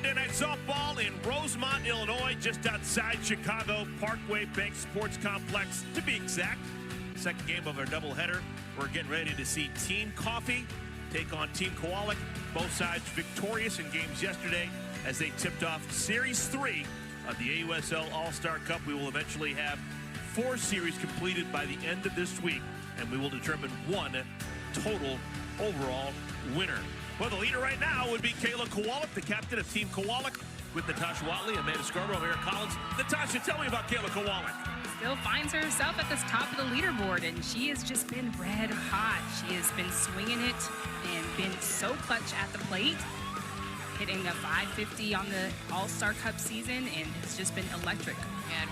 Monday Night Softball in Rosemont, Illinois, just outside Chicago, Parkway Bank Sports Complex, to be exact. Second game of our doubleheader. We're getting ready to see Team Coffee take on Team Kowalik. Both sides victorious in games yesterday as they tipped off Series 3 of the AUSL All-Star Cup. We will eventually have 4 series completed by the end of this week, and we will determine one total overall winner. Well, the leader right now would be Kowalik, the captain of Team Kowalik, with Natasha Watley, Amanda Scarborough, I'm Eric Collins. Natasha, tell me about Kowalik. Still finds herself at the top of the leaderboard, and she has just been red hot. She has been swinging it and been so clutch at the plate, hitting a 550 on the All-Star Cup season, and it's just been electric. And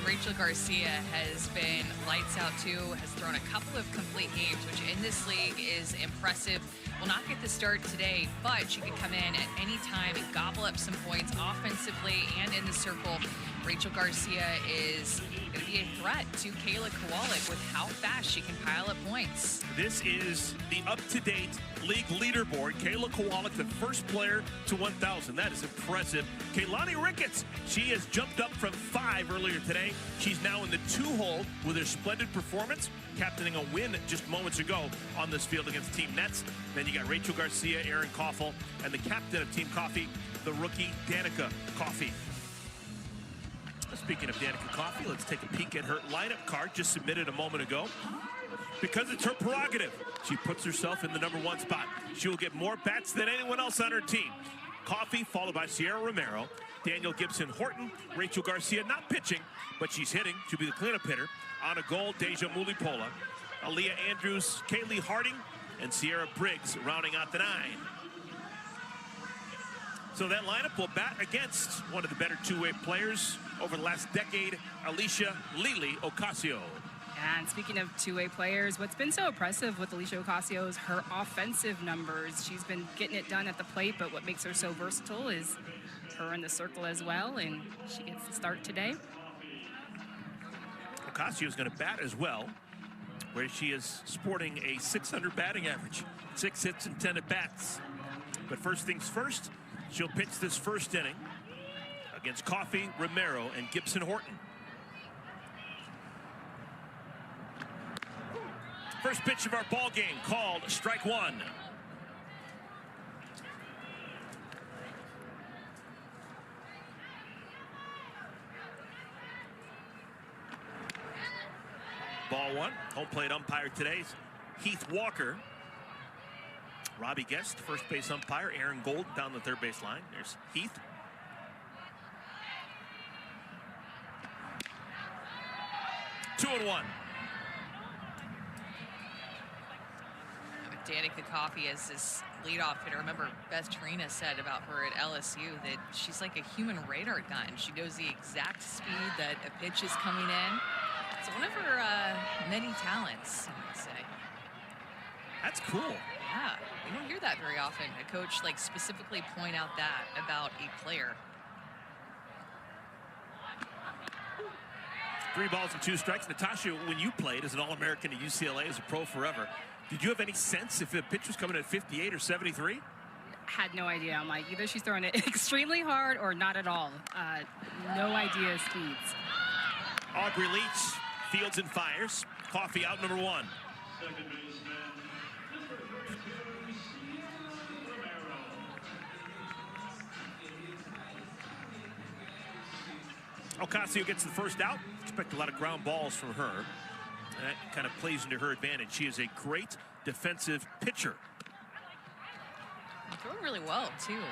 Rachel Garcia has been lights out too, has thrown a couple of complete games, which in this league is impressive. Will not get the start today, but she can come in at any time and gobble up some points offensively and in the circle. Rachel Garcia is going to be a threat to Kowalik with how fast she can pile up points. This is the up-to-date league leaderboard. Kowalik, the first player to 1,000. That is impressive. Kaylani Ricketts, she has jumped up from 5 earlier today. She's now in the 2-hole with her splendid performance, captaining a win just moments ago on this field against Team Nets. Then you got Rachel Garcia, Aaron Coffel, and the captain of Team Coffee, the rookie Danica Coffey. Speaking of Danica Coffey, let's take a peek at her lineup card just submitted a moment ago. Because it's her prerogative, she puts herself in the #1 spot. She will get more bats than anyone else on her team. Coffey, followed by Sierra Romero, Daniel Gibson Horton, Rachel Garcia not pitching, but she's hitting. She'll be the cleanup hitter. On a goal, Deja Mulipola, Aaliyah Andrews, Kaylee Harding, and Sierra Briggs rounding out the 9. So that lineup will bat against one of the better two-way players over the last decade, Alicia Lily Ocasio. And speaking of two-way players, what's been so impressive with Alicia Ocasio is her offensive numbers. She's been getting it done at the plate, but what makes her so versatile is her in the circle as well, and she gets the start today. Ocasio is going to bat as well, where she is sporting a .600 batting average, 6 hits and 10 at-bats. But first things first, she'll pitch this first inning against Coffey, Romero, and Gibson Horton. First pitch of our ball game called strike 1. Ball 1. Home plate umpire today is Heath Walker. Robbie Guest, first base umpire. Aaron Gold down the third base line. There's Heath. Two and 1. Danica Coffey as this leadoff hitter. Remember, Beth Tarina said about her at LSU that she's like a human radar gun. She knows the exact speed that a pitch is coming in. It's one of her many talents, I would say. That's cool. Yeah, you don't hear that very often. A coach like specifically point out that about a player. 3 balls and 2 strikes. Natasha, when you played as an All-American at UCLA as a pro forever, did you have any sense if the pitch was coming at 58 or 73? Had no idea. I'm like, either she's throwing it extremely hard or not at all. No idea speeds. Aubrey Leach fields and fires. Coffey out #1. Ocasio gets the first out. Expect a lot of ground balls from her. And that kind of plays into her advantage. She is a great defensive pitcher. Throwing really well, too.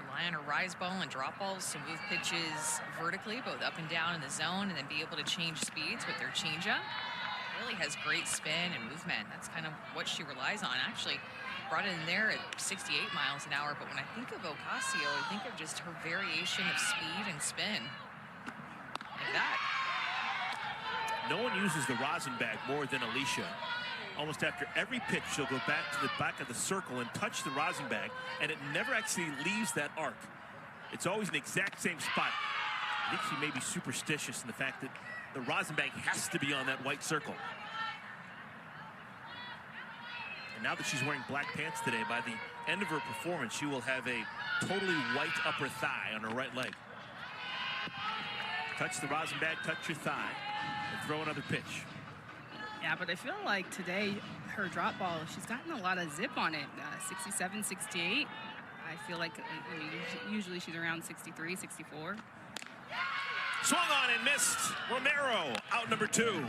Rely on her rise ball and drop balls to move pitches vertically, both up and down in the zone, and then be able to change speeds with their changeup. Really has great spin and movement. That's kind of what she relies on. Actually, brought it in there at 68 miles an hour, but when I think of Ocasio, I think of just her variation of speed and spin. Like that. No one uses the rosin bag more than Alicia. Almost after every pitch, she'll go back to the back of the circle and touch the rosin bag, and it never actually leaves that arc. It's always in the exact same spot. I think she may be superstitious in the fact that the rosin bag has to be on that white circle. And now that she's wearing black pants today, by the end of her performance, she will have a totally white upper thigh on her right leg. Touch the rosin bag, touch your thigh, and throw another pitch. Yeah, but I feel like today her drop ball, she's gotten a lot of zip on it. 67, 68. I feel like usually she's around 63, 64. Swung on and missed. Romero, out number 2.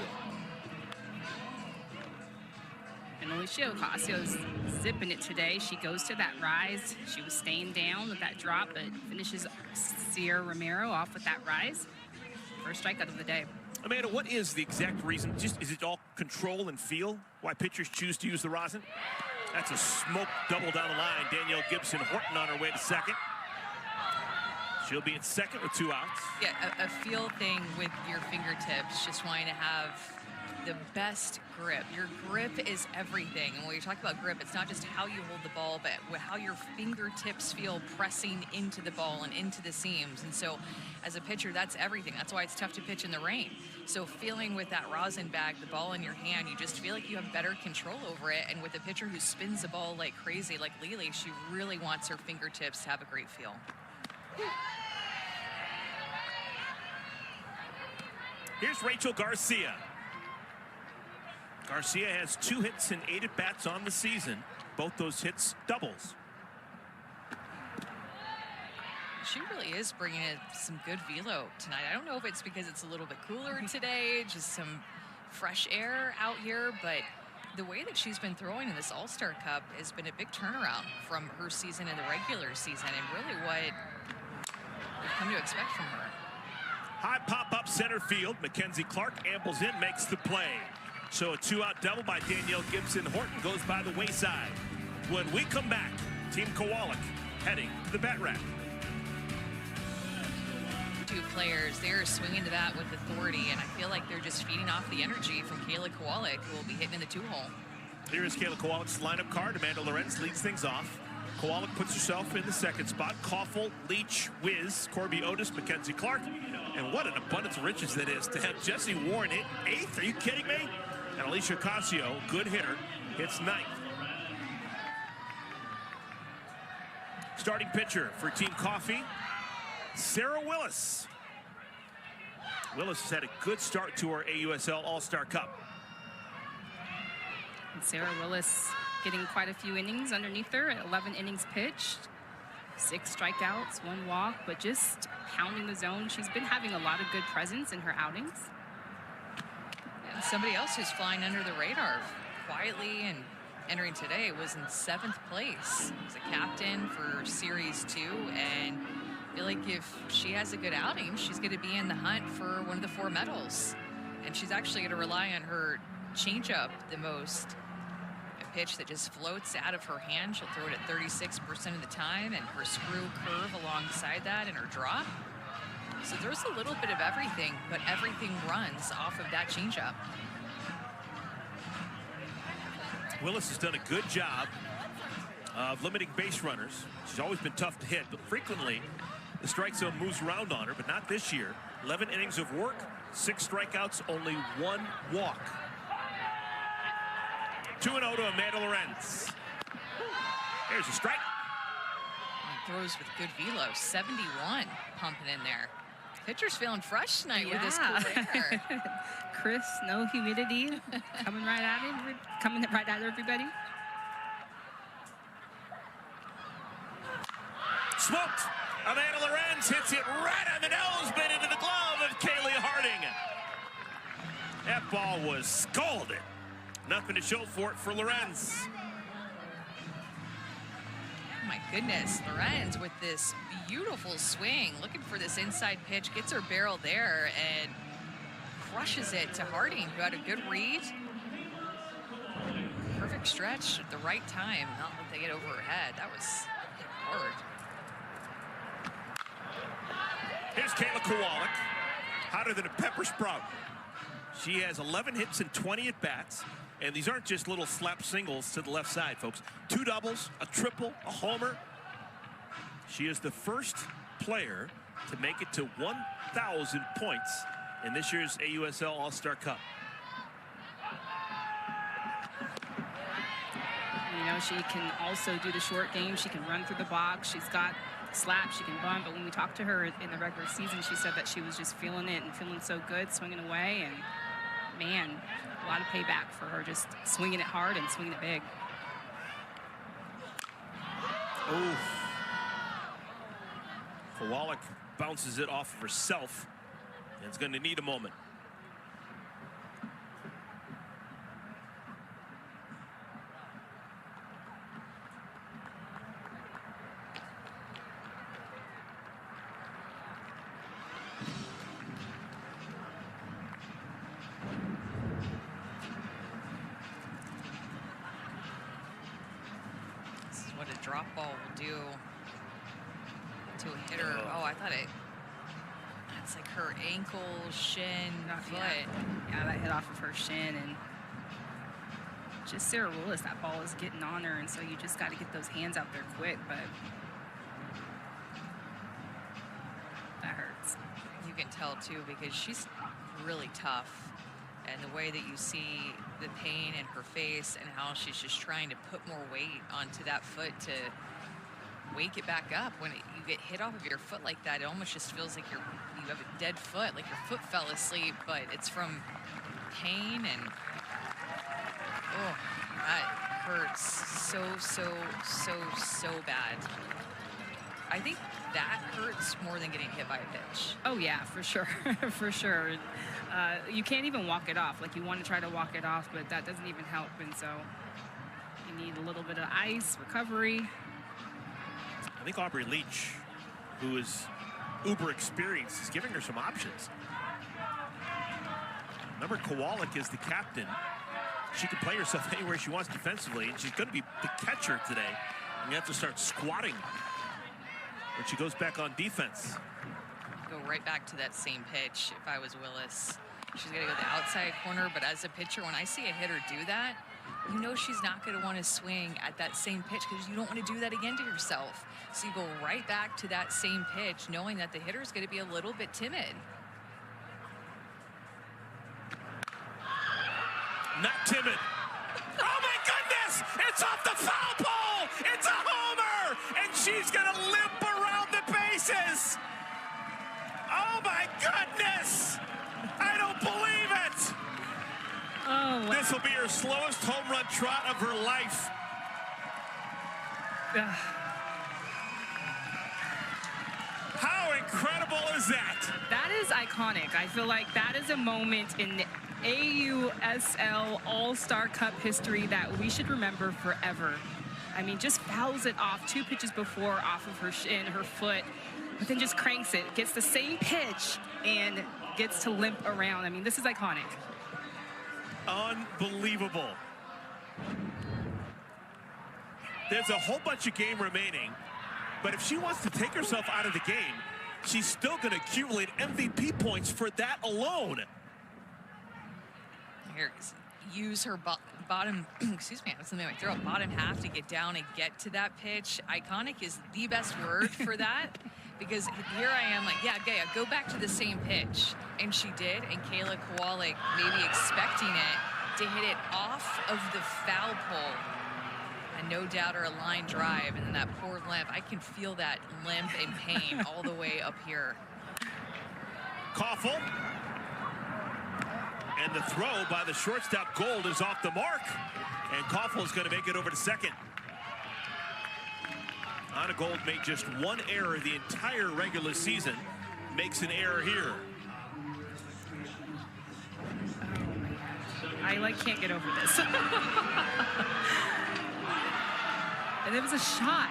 And Alicia Ocasio's zipping it today. She goes to that rise. She was staying down with that drop, but finishes Sierra Romero off with that rise. First strikeout of the day. Amanda, what is the exact reason? Is it all control and feel? Why pitchers choose to use the rosin? That's a smoke double down the line. Danielle Gibson Horton on her way to second. She'll be at second with 2 outs. Yeah, a feel thing with your fingertips, just wanting to have the best grip. Your grip is everything. And when you talk about grip, it's not just how you hold the ball, but how your fingertips feel pressing into the ball and into the seams. And so as a pitcher, that's everything. That's why it's tough to pitch in the rain. So feeling with that rosin bag, the ball in your hand, you just feel like you have better control over it. And with a pitcher who spins the ball like crazy, like Lily, she really wants her fingertips to have a great feel. Here's Rachel Garcia. Garcia has 2 hits and 8 at-bats on the season. Both those hits doubles. She really is bringing in some good velo tonight. I don't know if it's because it's a little bit cooler today, just some fresh air out here, but the way that she's been throwing in this All-Star Cup has been a big turnaround from her season in the regular season, and really what we've come to expect from her. High pop up center field. Mackenzie Clark ambles in, makes the play. So a 2-out double by Danielle Gibson Horton goes by the wayside. When we come back, Team Kowalik heading to the bat rack. 2 players, they're swinging to that with authority, and I feel like they're just feeding off the energy from Kayla Kowalik, who will be hitting in the 2-hole. Here is Kayla Kowalik's lineup card. Amanda Lorenz leads things off. Kowalik puts herself in the second spot. Coffel, Leach, Wiz, Corby Otis, Mackenzie Clark. And what an abundance of riches that is to have Jessie Warren hit 8th. Are you kidding me? And Alicia Ocasio, good hitter, hits 9th. Starting pitcher for Team Coffee, Sarah Willis. Willis has had a good start to our AUSL All-Star Cup. And Sarah Willis getting quite a few innings underneath her at 11 innings pitched. 6 strikeouts, 1 walk, but just pounding the zone. She's been having a lot of good presence in her outings. And somebody else who's flying under the radar quietly and entering today was in 7th place. He's a captain for Series 2, and I feel like if she has a good outing, she's going to be in the hunt for one of the 4 medals. And she's actually going to rely on her changeup the most. A pitch that just floats out of her hand. She'll throw it at 36% of the time, and her screw curve alongside that and her drop. So there's a little bit of everything, but everything runs off of that changeup. Willis has done a good job of limiting base runners. She's always been tough to hit, but frequently the strike zone moves around on her, but not this year. 11 innings of work, 6 strikeouts, only 1 walk. 2-0 to Amanda Lorenz. There's a strike. And throws with good velo, 71 pumping in there. Pitcher's feeling fresh tonight with this cool air. Chris, no humidity, coming right at everybody. Smoked. Amanda Lorenz hits it right on the nose, but into the glove of Kaylee Harding. That ball was scalded. Nothing to show for it for Lorenz. Oh my goodness, Lorenz with this beautiful swing, looking for this inside pitch, gets her barrel there and crushes it to Harding, who had a good read. Perfect stretch at the right time, not let they get over her head. That was hard. Here's Kayla Kowalik, hotter than a pepper sprout. She has 11 hits and 20 at-bats. And these aren't just little slap singles to the left side, folks. 2 doubles, a triple, a homer. She is the first player to make it to 1,000 points in this year's AUSL All-Star Cup. know, she can also do the short game. She can run through the box. She's got slaps, she can bunt. But when we talked to her in the regular season, she said that she was just feeling it and feeling so good, swinging away. And, man, a lot of payback for her, just swinging it hard and swinging it big. Oh. Kowalik bounces it off of herself and is going to need a moment. This is what a drop ball will do to a hitter. Oh, I thought it's like her ankle, shin, foot. Yeah, that hit off of her shin. And just Sarah Willis, that ball is getting on her. And so you just got to get those hands out there quick. But that hurts. You can tell, too, because she's really tough. And the way that you see the pain in her face and how she's just trying to put more weight onto that foot to wake it back up. When you get hit off of your foot like that, it almost just feels like you have a dead foot, like your foot fell asleep, but it's from pain. And oh, that hurts so bad. I think that hurts more than getting hit by a pitch. Oh yeah, for sure. For sure. You can't even walk it off. Like, you want to try to walk it off, but that doesn't even help. And so you need a little bit of ice, recovery. I think Aubrey Leach, who is uber experienced, is giving her some options. Remember, Kowalik is the captain. She can play herself anywhere she wants defensively, and she's going to be the catcher today. And you have to start squatting when she goes back on defense. Go right back to that same pitch if I was Willis. She's going to go the outside corner, but as a pitcher, when I see a hitter do that, you know she's not going to want to swing at that same pitch because you don't want to do that again to yourself. So you go right back to that same pitch, knowing that the hitter is going to be a little bit timid. Not timid. Oh my goodness! It's off the foul pole! It's a homer! And she's going to limp around the bases! Oh my goodness! I don't believe it! Oh, wow. This will be her slowest home run trot of her life. How incredible is that? That is iconic. I feel like that is a moment in AUSL All-Star Cup history that we should remember forever. I mean, just fouls it off 2 pitches before off of her shin, her foot, but then just cranks it, gets the same pitch, and gets to limp around. I mean, this is iconic. Unbelievable. There's a whole bunch of game remaining, but if she wants to take herself out of the game, she's still going to accumulate MVP points for that alone. Here, use her bottom, excuse me, something like throw a bottom half to get down and get to that pitch. Iconic is the best word for that, because here I am like, yeah, go back to the same pitch. And she did, and Kayla Kowalik maybe expecting it to hit it off of the foul pole. And no doubt her a line drive, and then that poor limp. I can feel that limp and pain all the way up here. Coffel. And the throw by the shortstop Gold is off the mark. And Coffel is going to make it over to second. Anna Gold made just 1 error the entire regular season. Makes an error here. I can't get over this. And it was a shot.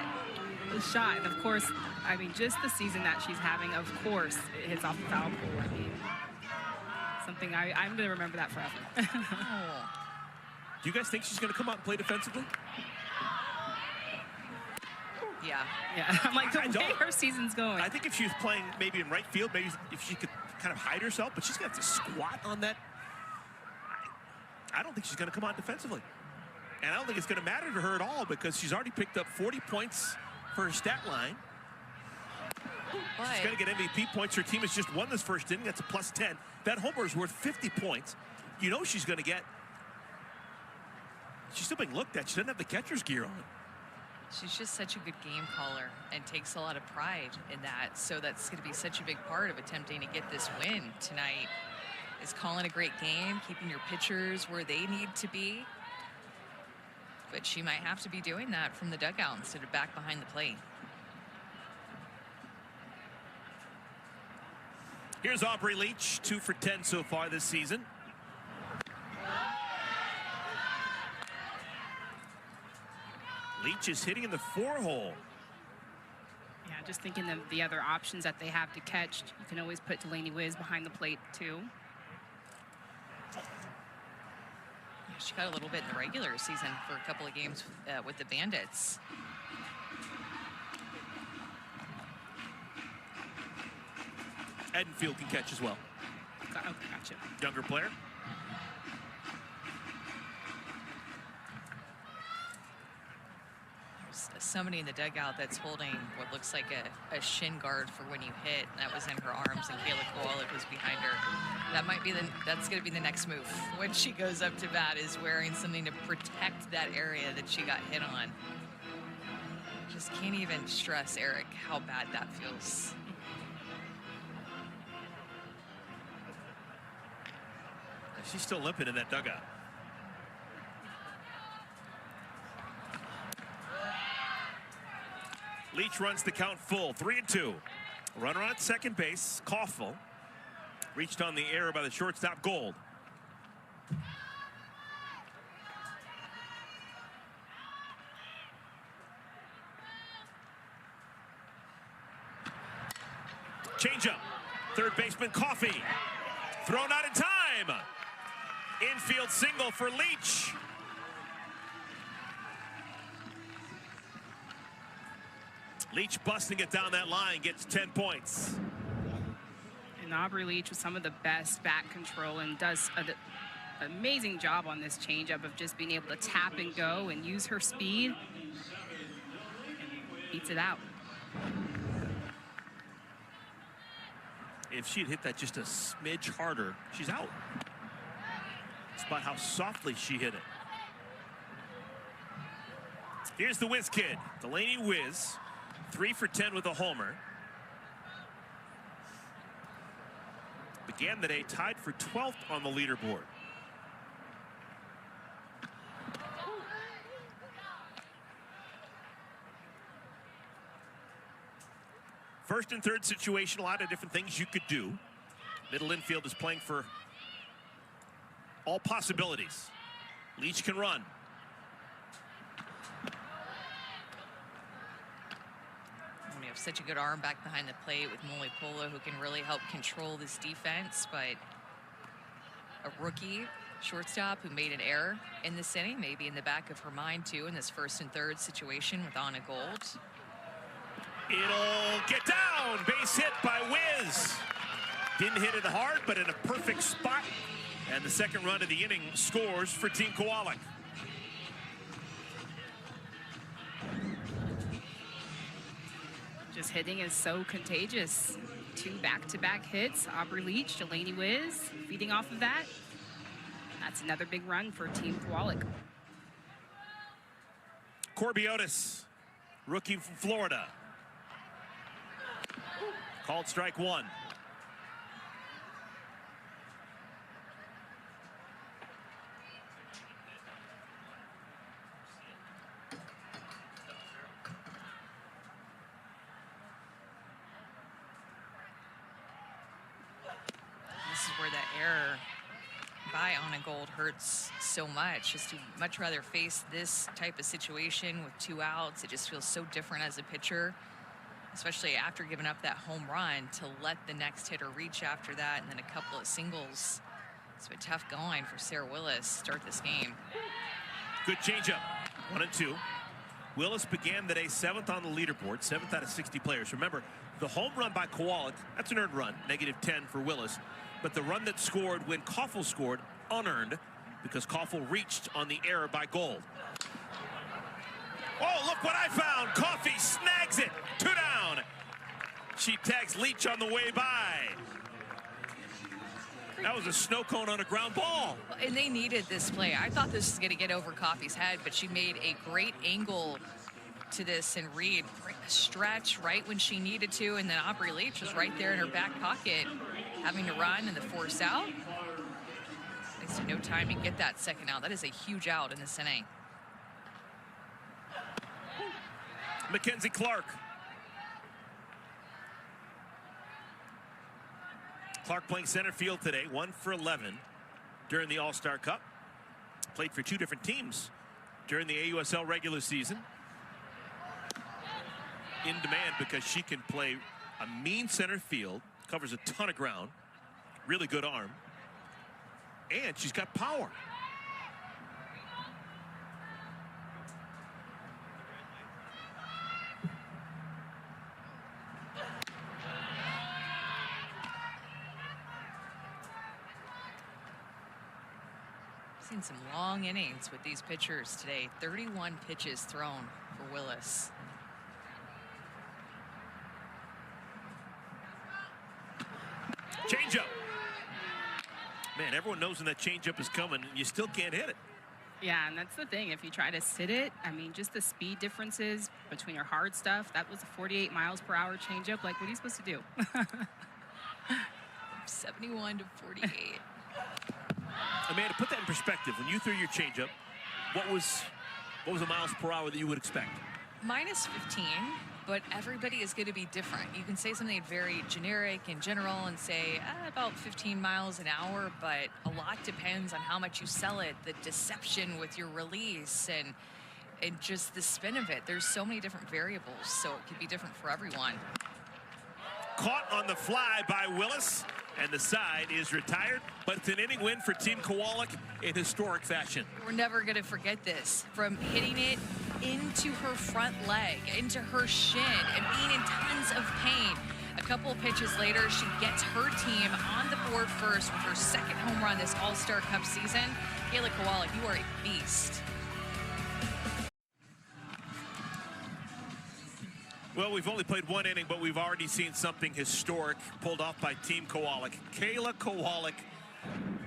A shot. And of course, I mean, just the season that she's having, of course, it hits off the foul pole. I mean, something I'm going to remember that forever. Do you guys think she's going to come out and play defensively? Yeah. Yeah. I'm like, the way her season's going. I think if she was playing maybe in right field, maybe if she could kind of hide herself, but she's going to have to squat on that. I don't think she's going to come out defensively. And I don't think it's going to matter to her at all, because she's already picked up 40 points for her stat line. She's going to get MVP points. Her team has just won this first inning. That's a +10. That homer is worth 50 points. You know she's going to get She's still being looked at. She doesn't have the catcher's gear on. She's just such a good game caller and takes a lot of pride in that. So that's going to be such a big part of attempting to get this win tonight, is calling a great game, keeping your pitchers where they need to be. But she might have to be doing that from the dugout instead of back behind the plate. Here's Aubrey Leach, 2 for 10 so far this season. Leach is hitting in the 4-hole. Yeah, just thinking of the other options that they have to catch. You can always put Delaney Wiz behind the plate, too. Yeah, she got a little bit in the regular season for a couple of games with the Bandits. Edenfield can catch as well. Okay, gotcha. Younger player. There's somebody in the dugout that's holding what looks like a shin guard for when you hit. That was in her arms, and Kayla Kowalik was behind her. That might be that's going to be the next move when she goes up to bat, is wearing something to protect that area that she got hit on. Just can't even stress, Eric, how bad that feels. She's still limping in that dugout. Leach runs the count full, 3-2. Runner on second base, Coffel. Reached on the error by the shortstop, Gold. Changeup. Third baseman, Coffey. Thrown out in time. Infield single for Leach. Leach busting it down that line, gets 10 points. And Aubrey Leach with some of the best bat control and does an amazing job on this changeup of just being able to tap and go and use her speed. And beats it out. If she'd hit that just a smidge harder, she's out. It's about how softly she hit it. Here's the Whiz kid, Delaney Wiz, 3 for 10 with a homer. Began the day tied for 12th on the leaderboard. First and third situation, a lot of different things you could do. Middle infield is playing for all possibilities. Leach can run. We have such a good arm back behind the plate with Molly Polo, who can really help control this defense, but a rookie shortstop who made an error in this inning, maybe in the back of her mind too, in this first and third situation with Anna Gold. It'll get down. Base hit by Wiz. Didn't hit it hard, but in a perfect spot. And the second run of the inning scores for Team Kowalik. Just hitting is so contagious. 2 back-to-back hits. Aubrey Leach, Delaney Wiz, feeding off of that. That's another big run for Team Kowalik. Corbiotis, rookie from Florida. Called strike 1. This is where that error by Anna Gold hurts so much. Just to much rather face this type of situation with 2 outs. It just feels so different as a pitcher, especially after giving up that home run, to let the next hitter reach after that, and then a couple of singles. It's been tough going for Sarah Willis to start this game. Good changeup, 1-2. Willis began the day 7th on the leaderboard, 7th out of 60 players. Remember, the home run by Kowalik, that's an earned run, -10 for Willis. But the run that scored when Coffel scored, unearned, because Coffel reached on the error by Gold. Oh, look what I found. Coffey snags it. 2 down. She tags Leach on the way by. That was a snow cone on a ground ball. And they needed this play. I thought this was going to get over Coffey's head, but she made a great angle to this and read a stretch right when she needed to, and then Aubrey Leach was right there in her back pocket having to run and the force out. There's no time to get that second out. That is a huge out in this inning. Mackenzie Clark. Clark playing center field today, 1 for 11 during the All-Star Cup. Played for 2 different teams during the AUSL regular season. In demand because she can play a mean center field, covers a ton of ground, really good arm, and she's got power. Seen some long innings with these pitchers today. 31 pitches thrown for Willis. Changeup. Man, everyone knows when that changeup is coming, and you still can't hit it. Yeah, and that's the thing. If you try to sit it, I mean, just the speed differences between her hard stuff, that was a 48 miles per hour changeup. Like, what are you supposed to do? 71 to 48. Amanda, put that in perspective. When you threw your changeup, what was the miles per hour that you would expect? Minus 15, but everybody is going to be different. You can say something very generic and general and say about 15 miles an hour, but a lot depends on how much you sell it, the deception with your release, and just the spin of it. There's so many different variables, so it could be different for everyone. Caught on the fly by Willis, and the side is retired, but it's an inning win for Team Kowalik in historic fashion. We're never going to forget this. From hitting it into her front leg, into her shin, and being in tons of pain. A couple of pitches later, she gets her team on the board first with her second home run this All-Star Cup season. Kayla Kowalik, you are a beast. Well, we've only played 1 inning, but we've already seen something historic pulled off by Team Kowalik. Kayla Kowalik,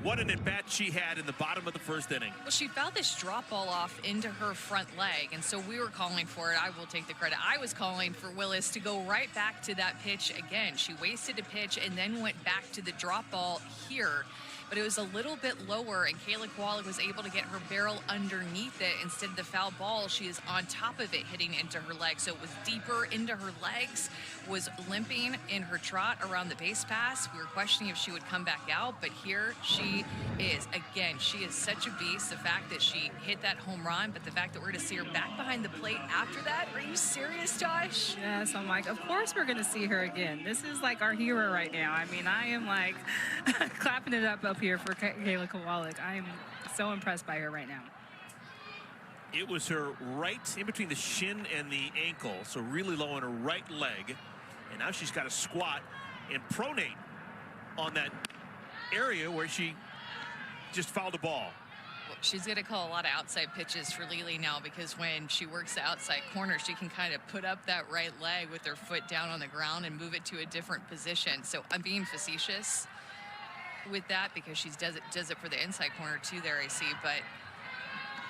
what an at-bat she had in the bottom of the first inning. Well, she fouled this drop ball off into her front leg, and so we were calling for it. I will take the credit. I was calling for Willis to go right back to that pitch again. She wasted a pitch and then went back to the drop ball here. But it was a little bit lower, and Kayla Kowalik was able to get her barrel underneath it. Instead of the foul ball, she is on top of it, hitting into her leg. So it was deeper into her legs, was limping in her trot around the base pass. We were questioning if she would come back out, but here she is. Again, she is such a beast. The fact that she hit that home run, but the fact that we're going to see her back behind the plate after that. Are you serious, Tosh? Yes, I'm like, of course we're going to see her again. This is like our hero right now. I mean, I am like clapping it up here for Kayla Kowalik. I'm so impressed by her right now. It was her right in between the shin and the ankle, so really low on her right leg. And now she's got to squat and pronate on that area where she just fouled the ball. Well, she's going to call a lot of outside pitches for Lily now, because when she works the outside corner, she can kind of put up that right leg with her foot down on the ground and move it to a different position. So I'm being facetious with that because she does it for the inside corner too there, I see, but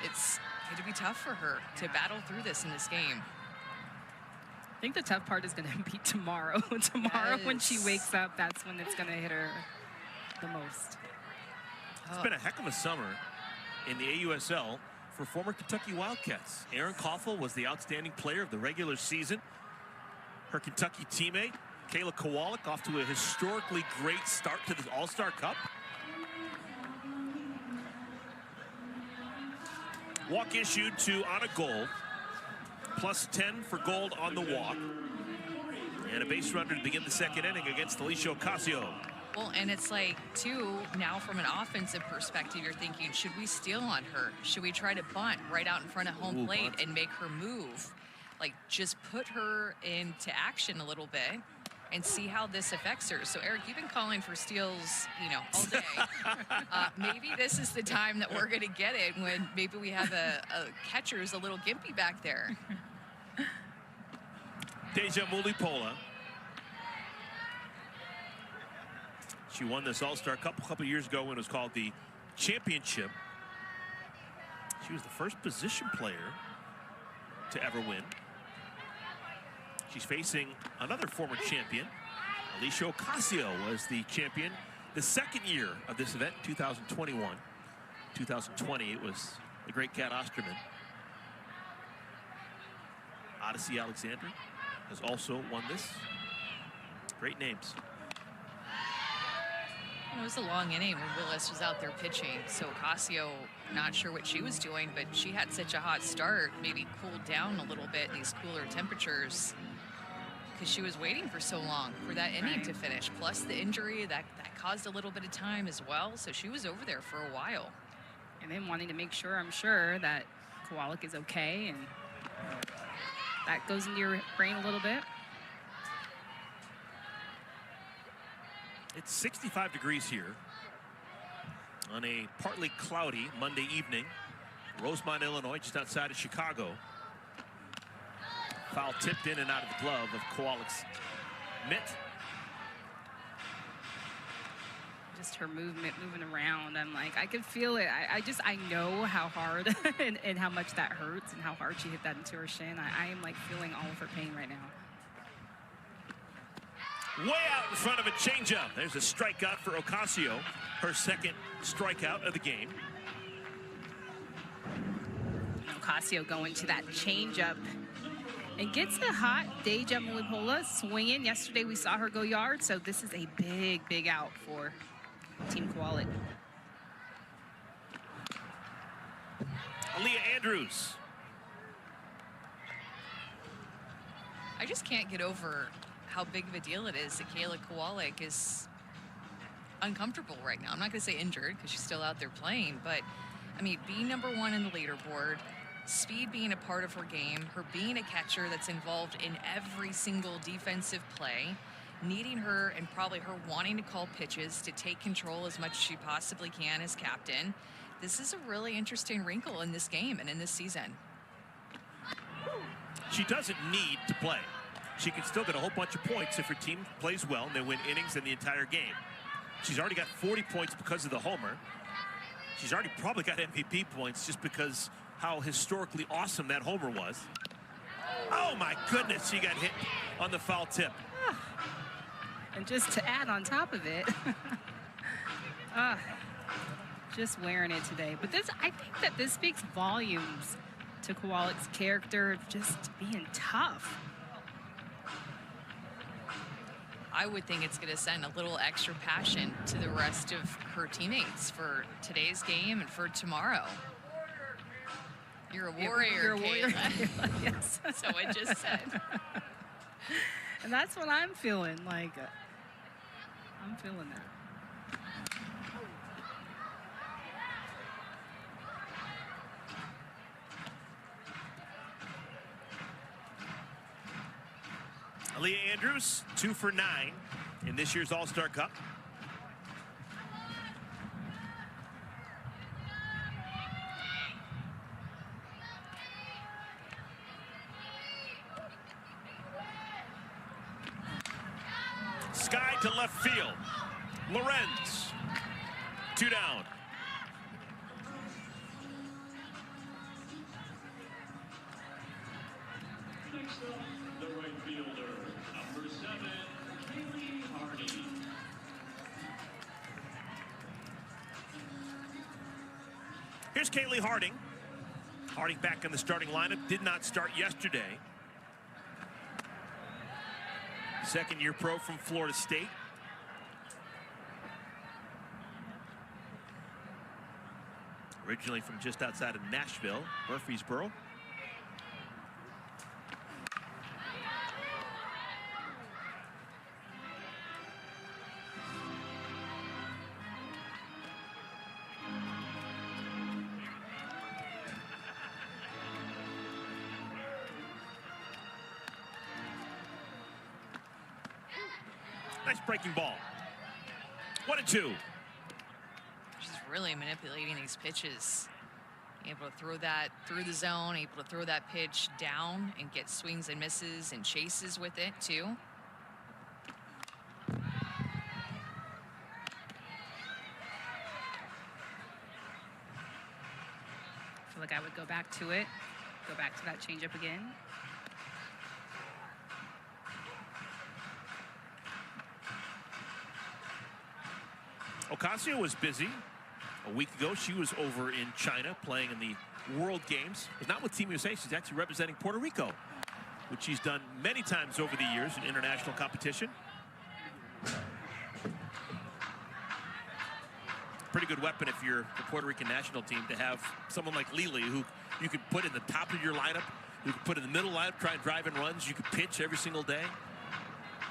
it's going to be tough for her to battle through this in this game. I think the tough part is going to be tomorrow. Tomorrow when she wakes up, that's when it's going to hit her the most. It's been a heck of a summer in the AUSL for former Kentucky Wildcats. Erin Coffel was the outstanding player of the regular season. Her Kentucky teammate, Kayla Kowalik, off to a historically great start to the All-Star Cup. Walk issued to Anna Gold. +10 for Gold on the walk. And a base runner to begin the second inning against Alicia Ocasio. Well, and it's like, too, now from an offensive perspective, you're thinking, should we steal on her? Should we try to bunt right out in front of home plate and make her move? Like, just put her into action a little bit and see how this affects her. So, Eric, you've been calling for steals, you know, all day. Maybe this is the time that we're going to get it, when maybe we have a catcher who's a little gimpy back there. Deja Mulipola. She won this All-Star couple years ago when it was called the Championship. She was the first position player to ever win. She's facing another former champion. Alicia Ocasio was the champion the second year of this event, 2021. 2020, it was the great Kat Osterman. Odyssey Alexander has also won this. Great names. It was a long inning when Willis was out there pitching, so Ocasio, not sure what she was doing, but she had such a hot start, maybe cooled down a little bit in these cooler temperatures because she was waiting for so long for that inning to finish, plus the injury that caused a little bit of time as well, so she was over there for a while. And then wanting to make sure, I'm sure, that Kowalik is okay, and that goes into your brain a little bit. It's 65 degrees here on a partly cloudy Monday evening. Rosemont, Illinois, just outside of Chicago. Foul tipped in and out of the glove of Kowalik's mitt. Just her movement, moving around. I'm like, I could feel it. I know how hard and how much that hurts and how hard she hit that into her shin. I am like feeling all of her pain right now. Way out in front of a changeup. There's a strikeout for Ocasio, her second strikeout of the game. Ocasio going to that changeup and gets a hot Deja Mulipola swinging. Yesterday we saw her go yard, so this is a big out for Team Kowalik. Aaliyah Andrews. I just can't get over how big of a deal it is that Kayla Kowalik is uncomfortable right now. I'm not going to say injured because she's still out there playing, but I mean, being #1 in the leaderboard, speed being a part of her game, her being a catcher that's involved in every single defensive play, needing her and probably her wanting to call pitches to take control as much as she possibly can as captain. This is a really interesting wrinkle in this game and in this season. She doesn't need to play. She can still get a whole bunch of points if her team plays well and they win innings in the entire game. She's already got 40 points because of the homer. She's already probably got MVP points just because how historically awesome that homer was. Oh my goodness, she got hit on the foul tip. And just to add on top of it, just wearing it today. But this, I think that this speaks volumes to Kowalik's character, just being tough. I would think it's going to send a little extra passion to the rest of her teammates for today's game and for tomorrow. You're a warrior, You're a warrior, Kayla. Yes. So I just said. And that's what I'm feeling. Like, I'm feeling that. Aaliyah Andrews, 2 for 9 in this year's All-Star Cup. Sky to left field. Lorenz, 2 down. The right fielder, number 7, Kaylee Hardy. Here's Kaylee Harding. Harding back in the starting lineup. Did not start yesterday. Second-year pro from Florida State. Originally from just outside of Nashville, Murfreesboro. Nice breaking ball. 1-2. She's really manipulating these pitches. Able to throw that through the zone, able to throw that pitch down and get swings and misses and chases with it too. like I would go back to it, go back to that changeup again. Ocasio was busy. A week ago, she was over in China playing in the World Games. But not with Team USA. She's actually representing Puerto Rico, which she's done many times over the years in international competition. Pretty good weapon if you're the Puerto Rican national team to have someone like Lily, who you could put in the top of your lineup, you could put in the middle lineup, try and drive in runs. You could pitch every single day.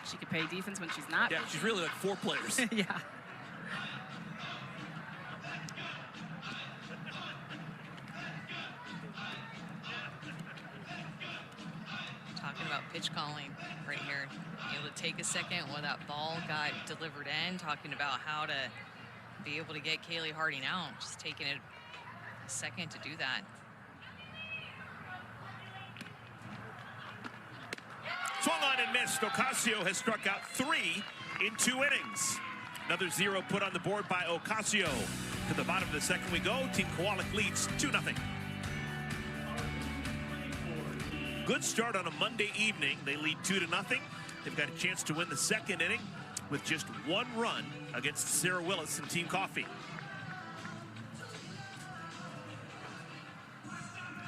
She could play defense when she's not. Yeah, she's really like 4 players. Yeah. Talking about pitch calling right here. Being able to take a second while that ball got delivered in. Talking about how to be able to get Kaylee Harding out. Just taking it a second to do that. Swung on and missed. Ocasio has struck out 3 in 2 innings. Another 0 put on the board by Ocasio. To the bottom of the second we go. Team Kowalik leads 2-0. Good start on a Monday evening. They lead 2-0. They've got a chance to win the second inning with just 1 run against Sarah Willis and Team Coffee.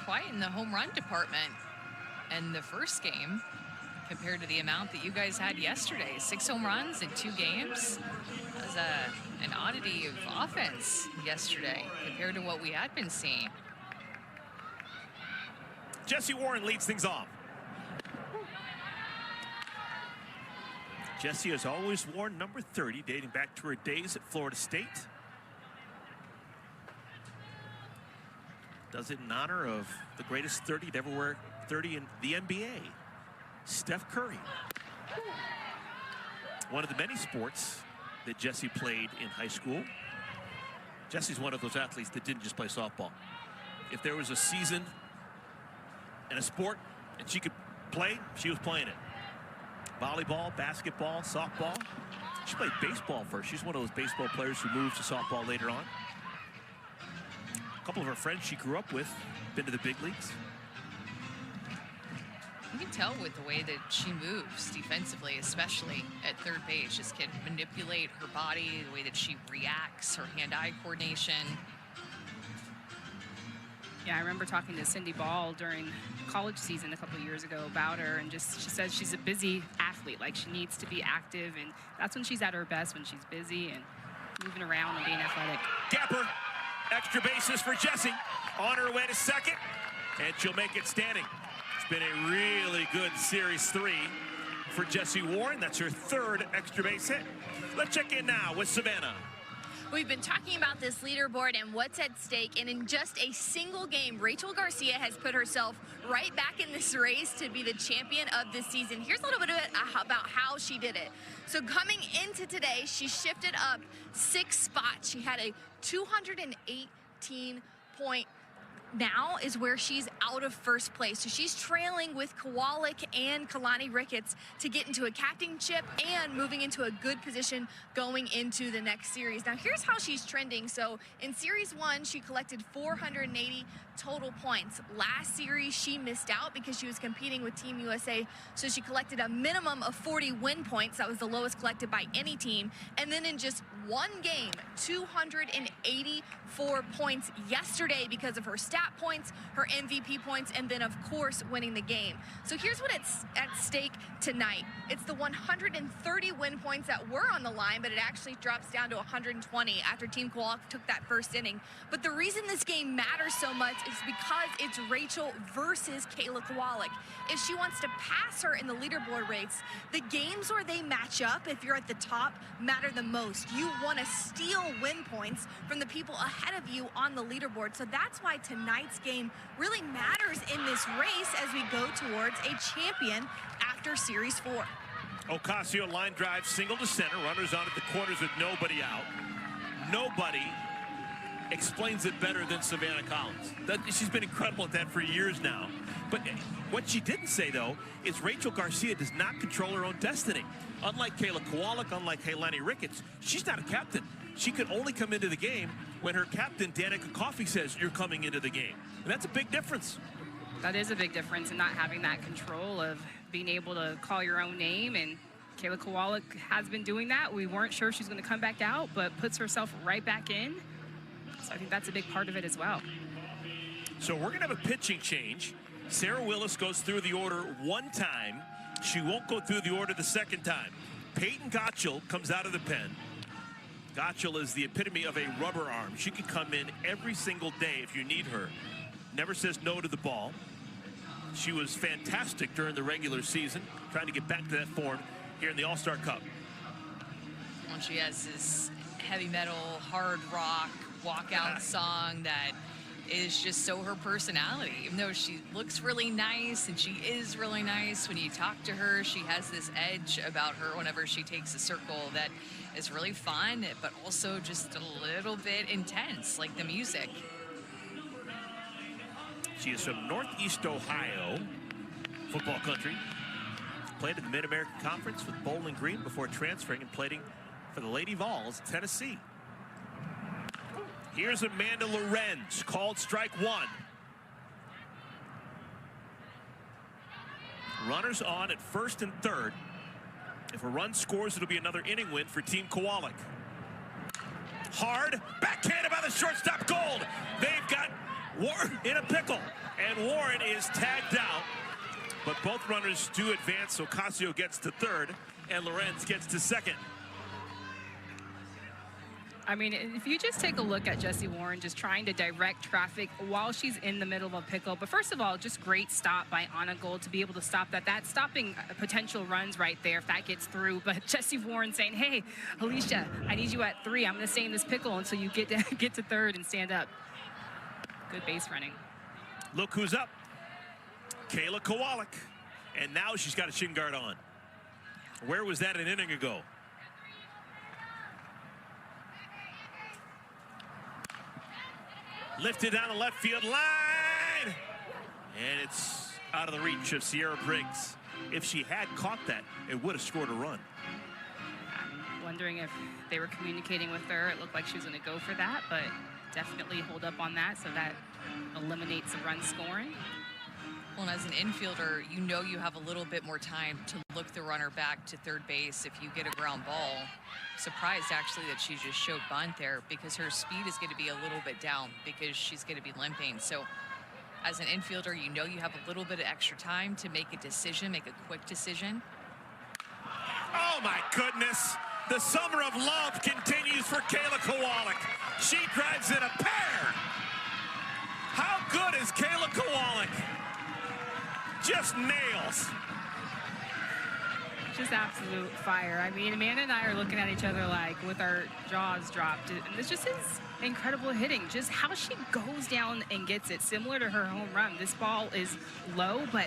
Quite in the home run department in the first game compared to the amount that you guys had yesterday. 6 home runs in 2 games. That was an oddity of offense yesterday compared to what we had been seeing. Jessie Warren leads things off. Jessie has always worn number 30, dating back to her days at Florida State. Does it in honor of the greatest 30 to ever wear 30 in the NBA, Steph Curry. One of the many sports that Jessie played in high school. Jessie's one of those athletes that didn't just play softball. If there was a season in a sport and she could play, she was playing it. Volleyball, basketball, softball. She played baseball first. She's one of those baseball players who moves to softball later on. A couple of her friends she grew up with, been to the big leagues. You can tell with the way that she moves defensively, especially at third base. Just can manipulate her body, the way that she reacts, her hand-eye coordination. Yeah, I remember talking to Cindy Ball during college season a couple of years ago about her, and just she says she's a busy athlete, like she needs to be active, and that's when she's at her best, when she's busy and moving around and being athletic. Gapper, extra bases for Jessie, on her way to second, and she'll make it standing. It's been a really good Series 3 for Jessie Warren. That's her 3rd extra base hit. Let's check in now with Savannah. We've been talking about this leaderboard and what's at stake, and in just a single game, Rachel Garcia has put herself right back in this race to be the champion of this season. Here's a little bit about how she did it. So coming into today, she shifted up 6 spots. She had a 218 point. Now is where she's out of first place. So she's trailing with Kowalik and Kalani Ricketts to get into a captainship and moving into a good position going into the next series. Now here's how she's trending. So in Series 1, she collected 480 total points. Last series, she missed out because she was competing with Team USA. So she collected a minimum of 40 win points. That was the lowest collected by any team. And then in just one game, 284 points yesterday because of her stat points, her MVP points, and then of course winning the game. So here's what's at stake tonight. It's the 130 win points that were on the line, but it actually drops down to 120 after Team Kowalik took that first inning. But the reason this game matters so much is because it's Rachel versus Kayla Kowalik. If she wants to pass her in the leaderboard race, the games where they match up, if you're at the top, matter the most. You want to steal win points from the people ahead of you on the leaderboard. So that's why tonight's game really matters in this race as we go towards a champion after Series 4. Ocasio line drive, single to center, runners on at the corners with nobody out. Nobody explains it better than Savannah Collins. She's been incredible at that for years now. But what she didn't say, though, is Rachel Garcia does not control her own destiny. Unlike Kayla Kowalik, unlike Kalani Ricketts, she's not a captain. she could only come into the game when her captain, Danica Coffey, says you're coming into the game. And that's a big difference. That is a big difference in not having that control of being able to call your own name. And Kayla Kowalik has been doing that. We weren't sure she's going to come back out, but puts herself right back in. So I think that's a big part of it as well. So we're going to have a pitching change. Sarah Willis goes through the order one time. She won't go through the order the second time. Peyton Gottschall comes out of the pen. Gottschall is the epitome of a rubber arm. She can come in every single day if you need her. Never says no to the ball. She was fantastic during the regular season, trying to get back to that form here in the All-Star Cup. Well, she has this heavy metal, hard rock, walkout song that is just so her personality. Even though she looks really nice and she is really nice, when you talk to her, she has this edge about her whenever she takes a circle that is really fun, but also just a little bit intense, like the music. She is from Northeast Ohio, football country. Played in the Mid-American Conference with Bowling Green before transferring and playing for the Lady Vols, Tennessee. Here's Amanda Lorenz, called strike one. Runners on at first and third. If a run scores, it'll be another inning win for Team Kowalik. Hard, backhanded by the shortstop, Gold. They've got Warren in a pickle, and Warren is tagged out. But both runners do advance, so Ocasio gets to third, and Lorenz gets to second. I mean, if you just take a look at Jessie Warren just trying to direct traffic while she's in the middle of a pickle. But first of all, just great stop by Anna Gold to be able to stop that. That's stopping potential runs right there if that gets through. But Jessie Warren saying, hey, Alicia, I need you at 3. I'm going to stay in this pickle until you get to third and stand up. Good base running. Look who's up. Kayla Kowalik. And now she's got a shin guard on. Where was that an inning ago? Lifted down the left field line. And it's out of the reach of Sierra Briggs. If she had caught that, it would have scored a run. I'm wondering if they were communicating with her. It looked like she was going to go for that, but definitely hold up on that, so that eliminates the run scoring. Well, and as an infielder, you know you have a little bit more time to look the runner back to third base if you get a ground ball. Surprised, actually, that she just showed bunt there because her speed is going to be a little bit down because she's going to be limping. So as an infielder, you know you have a little bit of extra time to make a decision, make a quick decision. Oh, my goodness. The summer of love continues for Kayla Kowalik. She drives in a pair. How good is Kayla Kowalik? Just nails. Just absolute fire. I mean, Amanda and I are looking at each other like with our jaws dropped. And this just is incredible hitting. Just how she goes down and gets it, similar to her home run. This ball is low, but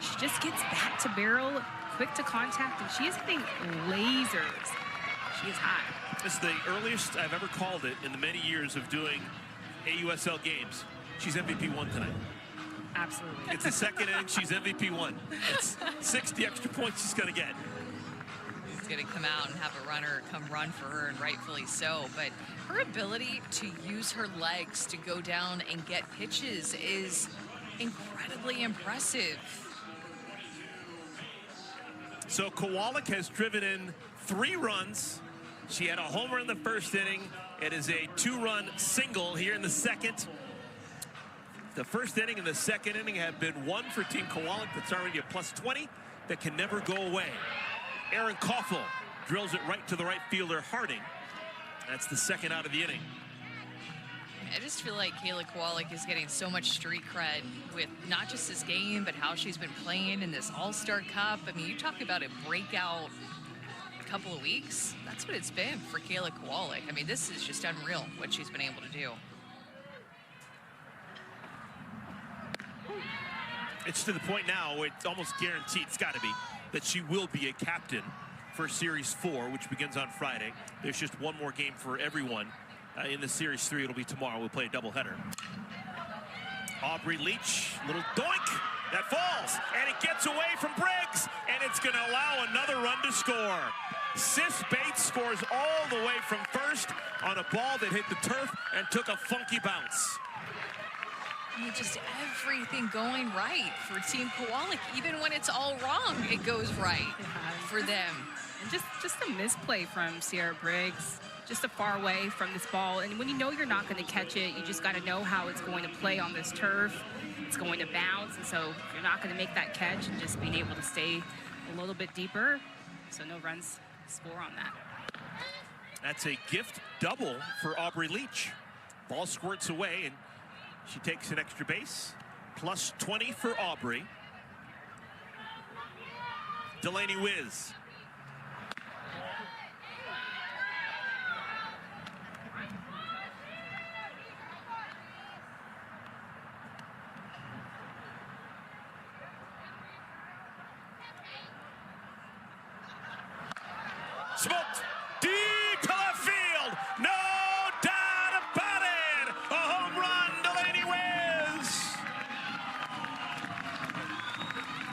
she just gets back to barrel, quick to contact, and she is hitting lasers. She is hot. This is the earliest I've ever called it in the many years of doing AUSL games. She's MVP 1 tonight. Absolutely. It's the second inning. She's MVP 1. It's 60 extra points she's going to get. She's going to come out and have a runner come run for her, and rightfully so. But her ability to use her legs to go down and get pitches is incredibly impressive. So Kowalik has driven in 3 runs. She had a homer in the first inning. It is a 2-run single here in the second. The first inning and the second inning have been 1 for Team Kowalik. That's already a +20 that can never go away. Aaron Coffel drills it right to the right fielder, Harding. That's the second out of the inning. I just feel like Kayla Kowalik is getting so much street cred with not just this game, but how she's been playing in this All-Star Cup. I mean, you talk about a breakout couple of weeks. That's what it's been for Kayla Kowalik. I mean, this is just unreal what she's been able to do. It's to the point now where it's almost guaranteed, it's got to be, that she will be a captain for Series 4, which begins on Friday. There's just one more game for everyone in the Series 3. It'll be tomorrow. We'll play a doubleheader. Aubrey Leach, little doink. That falls, and it gets away from Briggs, and it's going to allow another run to score. Sis Bates scores all the way from first on a ball that hit the turf and took a funky bounce. I mean, just everything going right for Team Kowalik. Even when it's all wrong, it goes right for them. And just a misplay from Sierra Briggs, just a far away from this ball. And when you know you're not going to catch it, you just got to know how it's going to play on this turf. It's going to bounce, and so you're not going to make that catch, and just being able to stay a little bit deeper, so no runs score on that. That's a gift double for Aubrey Leach. Ball squirts away, and she takes an extra base. Plus 20 for Aubrey. Delaney Wiz. Smoked deep to left field. No doubt about it. A home run, Delaney Wiz.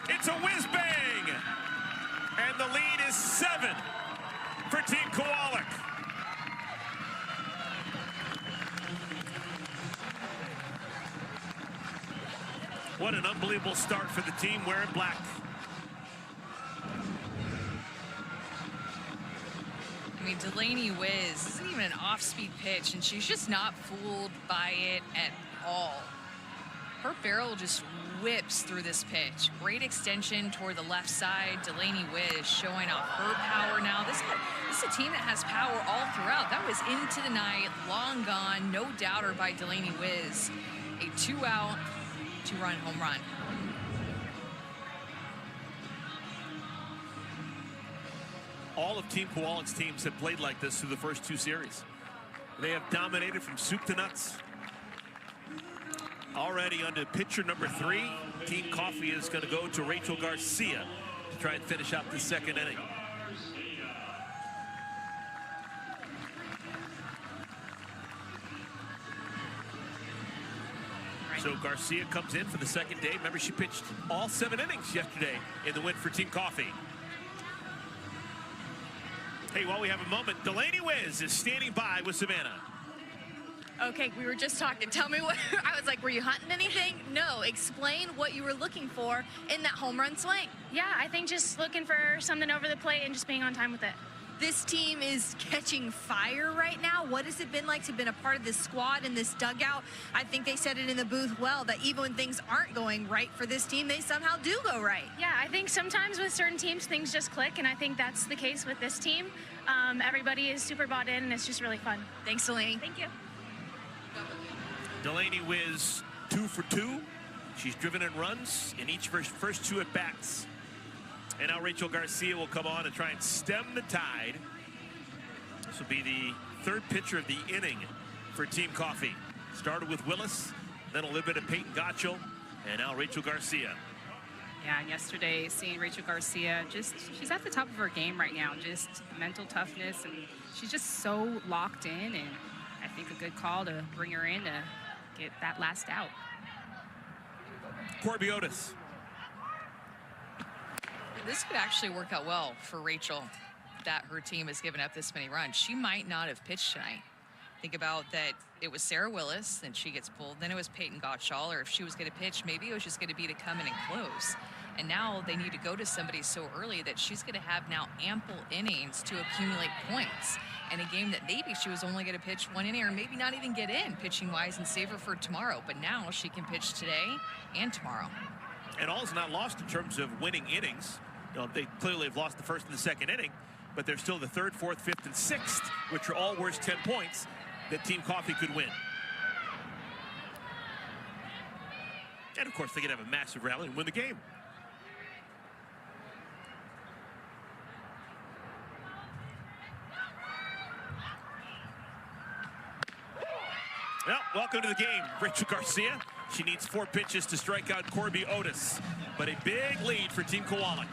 It's a whiz bang. And the lead is 7 for Team Kowalik. What an unbelievable start for the team wearing black. I mean, Delaney Wiz isn't even an off-speed pitch, and she's just not fooled by it at all. Her barrel just whips through this pitch. Great extension toward the left side. Delaney Wiz showing off her power now. This is a team that has power all throughout. That was into the night, long gone, no doubter by Delaney Wiz. A 2-out, 2-run home run. All of Team Kowalik's teams have played like this through the first 2 series. They have dominated from soup to nuts. Already on to pitcher number 3. Team Coffee is going to go to Rachel Garcia to try and finish out the second inning. So Garcia comes in for the second day. Remember, she pitched all 7 innings yesterday in the win for Team Coffee. Hey, while we have a moment, Delaney Wiz is standing by with Savannah. Okay, we were just talking. Tell me what, I was like, were you hunting anything? No, explain what you were looking for in that home run swing. Yeah, I think just looking for something over the plate and just being on time with it. This team is catching fire right now. What has it been like to have been a part of this squad in this dugout? I think they said it in the booth well, that even when things aren't going right for this team, they somehow do go right. Yeah, I think sometimes with certain teams, things just click, and I think that's the case with this team. Everybody is super bought in, and it's just really fun. Thanks, Delaney. Thank you. Delaney Wiz 2 for 2. She's driven in runs in each of her first 2 at-bats. And now Rachel Garcia will come on and try and stem the tide. This will be the 3rd pitcher of the inning for Team Coffee. Started with Willis, then a little bit of Peyton Gotchel, and now Rachel Garcia. Yeah, and yesterday seeing Rachel Garcia, she's at the top of her game right now. Just mental toughness, and she's just so locked in, and I think a good call to bring her in to get that last out. Corby Otis. This could actually work out well for Rachel, that her team has given up this many runs. She might not have pitched tonight. Think about that it was Sarah Willis, and she gets pulled. Then it was Peyton Gottschall, or if she was going to pitch, maybe it was just going to be to come in and close. And now they need to go to somebody so early that she's going to have now ample innings to accumulate points. And a game that maybe she was only going to pitch 1 inning or maybe not even get in pitching-wise and save her for tomorrow. But now she can pitch today and tomorrow. And all's not lost in terms of winning innings. You know, they clearly have lost the 1st and the 2nd inning, but there's still the 3rd, 4th, 5th, and 6th, which are all worth 10 points that Team Coffee could win. And of course, they could have a massive rally and win the game. Well, welcome to the game, Rachel Garcia. She needs 4 pitches to strike out Corby Otis, but a big lead for Team Kowalik.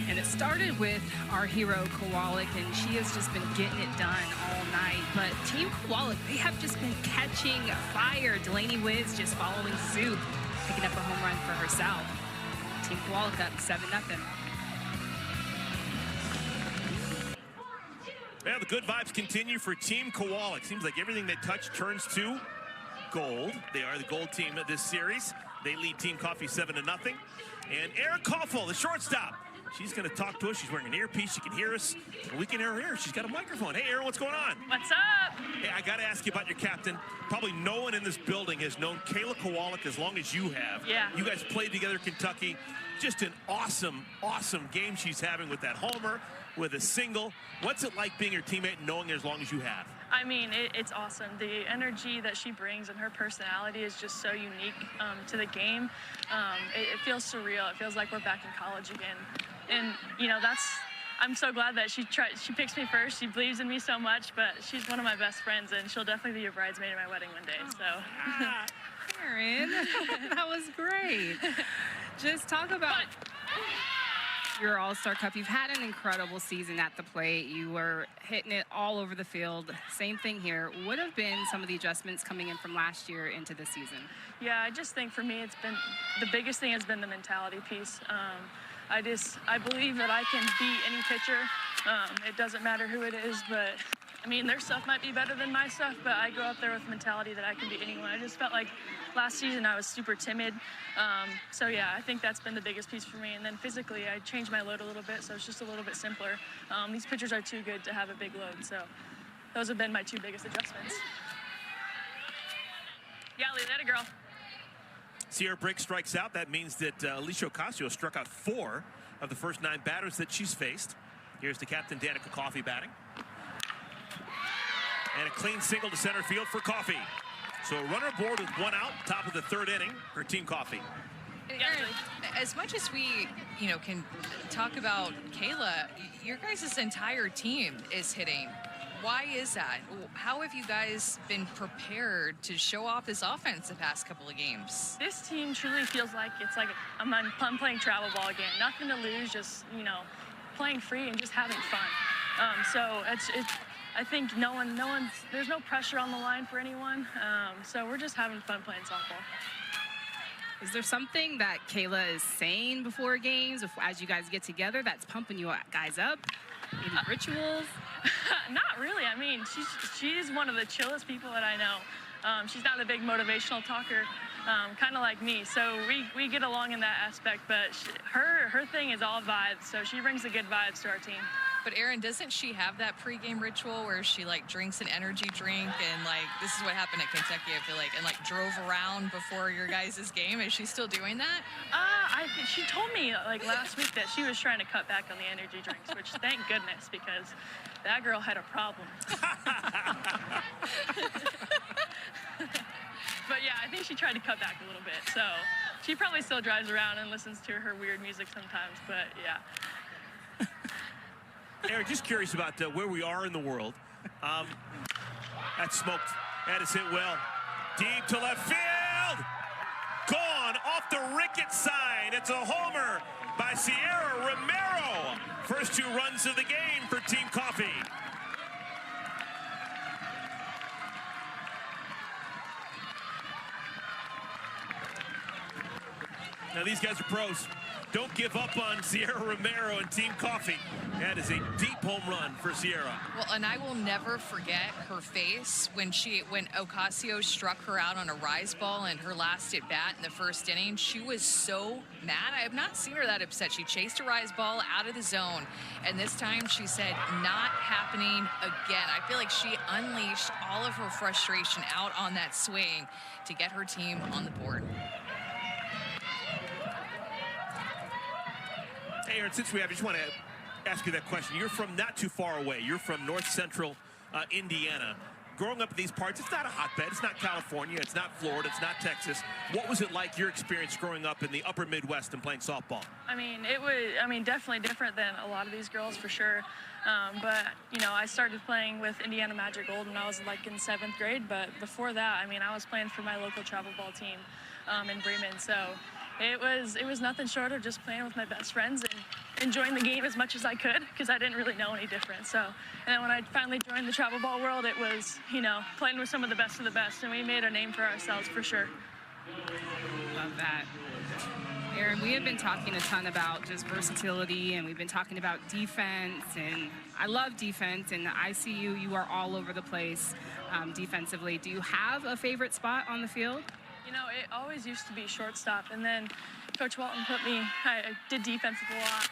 And it started with our hero, Kowalik, and she has just been getting it done all night. But Team Kowalik, they have just been catching fire. Delaney Wiz just following suit, picking up a home run for herself. Team Kowalik up 7-0. Well, the good vibes continue for Team Kowalik. Seems like everything they touch turns to gold. They are the gold team of this series. They lead Team Coffee 7-0. And Erin Coffel, the shortstop. She's going to talk to us. She's wearing an earpiece. She can hear us. And we can hear her. She's got a microphone. Hey, Erin, what's going on? What's up? Hey, I got to ask you about your captain. Probably no one in this building has known Kayla Kowalik as long as you have. Yeah. You guys played together in Kentucky. Just an awesome, awesome game she's having with that homer, with a single. What's it like being your teammate and knowing her as long as you have? I mean, it's awesome. The energy that she brings and her personality is just so unique to the game. It feels surreal. It feels like we're back in college again. And, you know, I'm so glad that she picks me first. She believes in me so much, but she's one of my best friends, and she'll definitely be a bridesmaid at my wedding one day, so. Erin, that was great. Just talk about your All-Star Cup. You've had an incredible season at the plate. You were hitting it all over the field. Same thing here. What have been some of the adjustments coming in from last year into this season? Yeah, I just think for me, the biggest thing has been the mentality piece. I believe that I can beat any pitcher. It doesn't matter who it is, but I mean, their stuff might be better than my stuff, but I go out there with the mentality that I can beat anyone. I just felt like last season I was super timid. So yeah, I think that's been the biggest piece for me. And then physically, I changed my load a little bit, so it's just a little bit simpler. These pitchers are too good to have a big load, so those have been my two biggest adjustments. Yeah, leave that a girl. Sierra Briggs strikes out. That means that Alicia Ocasio struck out 4 of the first 9 batters that she's faced. Here's the captain, Danica Coffey, batting. And a clean single to center field for Coffey. So a runner aboard with 1 out, top of the 3rd inning for Team Coffey. Erin, as much as we, can talk about Kayla, your guys' entire team is hitting. Why is that? How have you guys been prepared to show off this offense the past couple of games? This team truly feels like it's like I'm playing travel ball again. Nothing to lose, just, playing free and just having fun. So I think there's no pressure on the line for anyone. So we're just having fun playing softball. Is there something that Kayla is saying before games, as you guys get together, that's pumping you guys up? Any rituals? Not really. I mean, she's one of the chillest people that I know. She's not a big motivational talker, kind of like me. So we get along in that aspect, but her thing is all vibes. So she brings the good vibes to our team. But Erin, doesn't she have that pregame ritual where she drinks an energy drink and this is what happened at Kentucky, I feel like, and drove around before your guys' game? Is she still doing that? She told me last week that she was trying to cut back on the energy drinks, which thank goodness, because that girl had a problem. But yeah, I think she tried to cut back a little bit. So she probably still drives around and listens to her weird music sometimes, but yeah. Erin, just curious about where we are in the world. That's smoked. That is hit well. Deep to left field. Gone off the Rickett side. It's a homer by Sierra Romero. First 2 runs of the game for Team Coffee. Now these guys are pros. Don't give up on Sierra Romero and Team Coffee. That is a deep home run for Sierra. Well, and I will never forget her face when Ocasio struck her out on a rise ball in her last at bat in the first inning. She was so mad. I have not seen her that upset. She chased a rise ball out of the zone, and this time she said, "Not happening again." I feel like she unleashed all of her frustration out on that swing to get her team on the board. Hey, Erin, since we have, I just want to ask you that question. You're from not too far away. You're from north central Indiana. Growing up in these parts, it's not a hotbed. It's not California. It's not Florida. It's not Texas. What was it like, your experience growing up in the upper Midwest and playing softball? I mean, it was, definitely different than a lot of these girls for sure. But, I started playing with Indiana Magic Gold when I was in 7th grade. But before that, I was playing for my local travel ball team in Bremen. So it was nothing short of just playing with my best friends and enjoying the game as much as I could, because I didn't really know any different. So, and then when I finally joined the travel ball world, it was, playing with some of the best, and we made a name for ourselves for sure. Love that. Erin, we have been talking a ton about just versatility, and we've been talking about defense and I love defense, and I see you are all over the place defensively. Do you have a favorite spot on the field? You know, it always used to be shortstop, and then Coach Walton I did defense a lot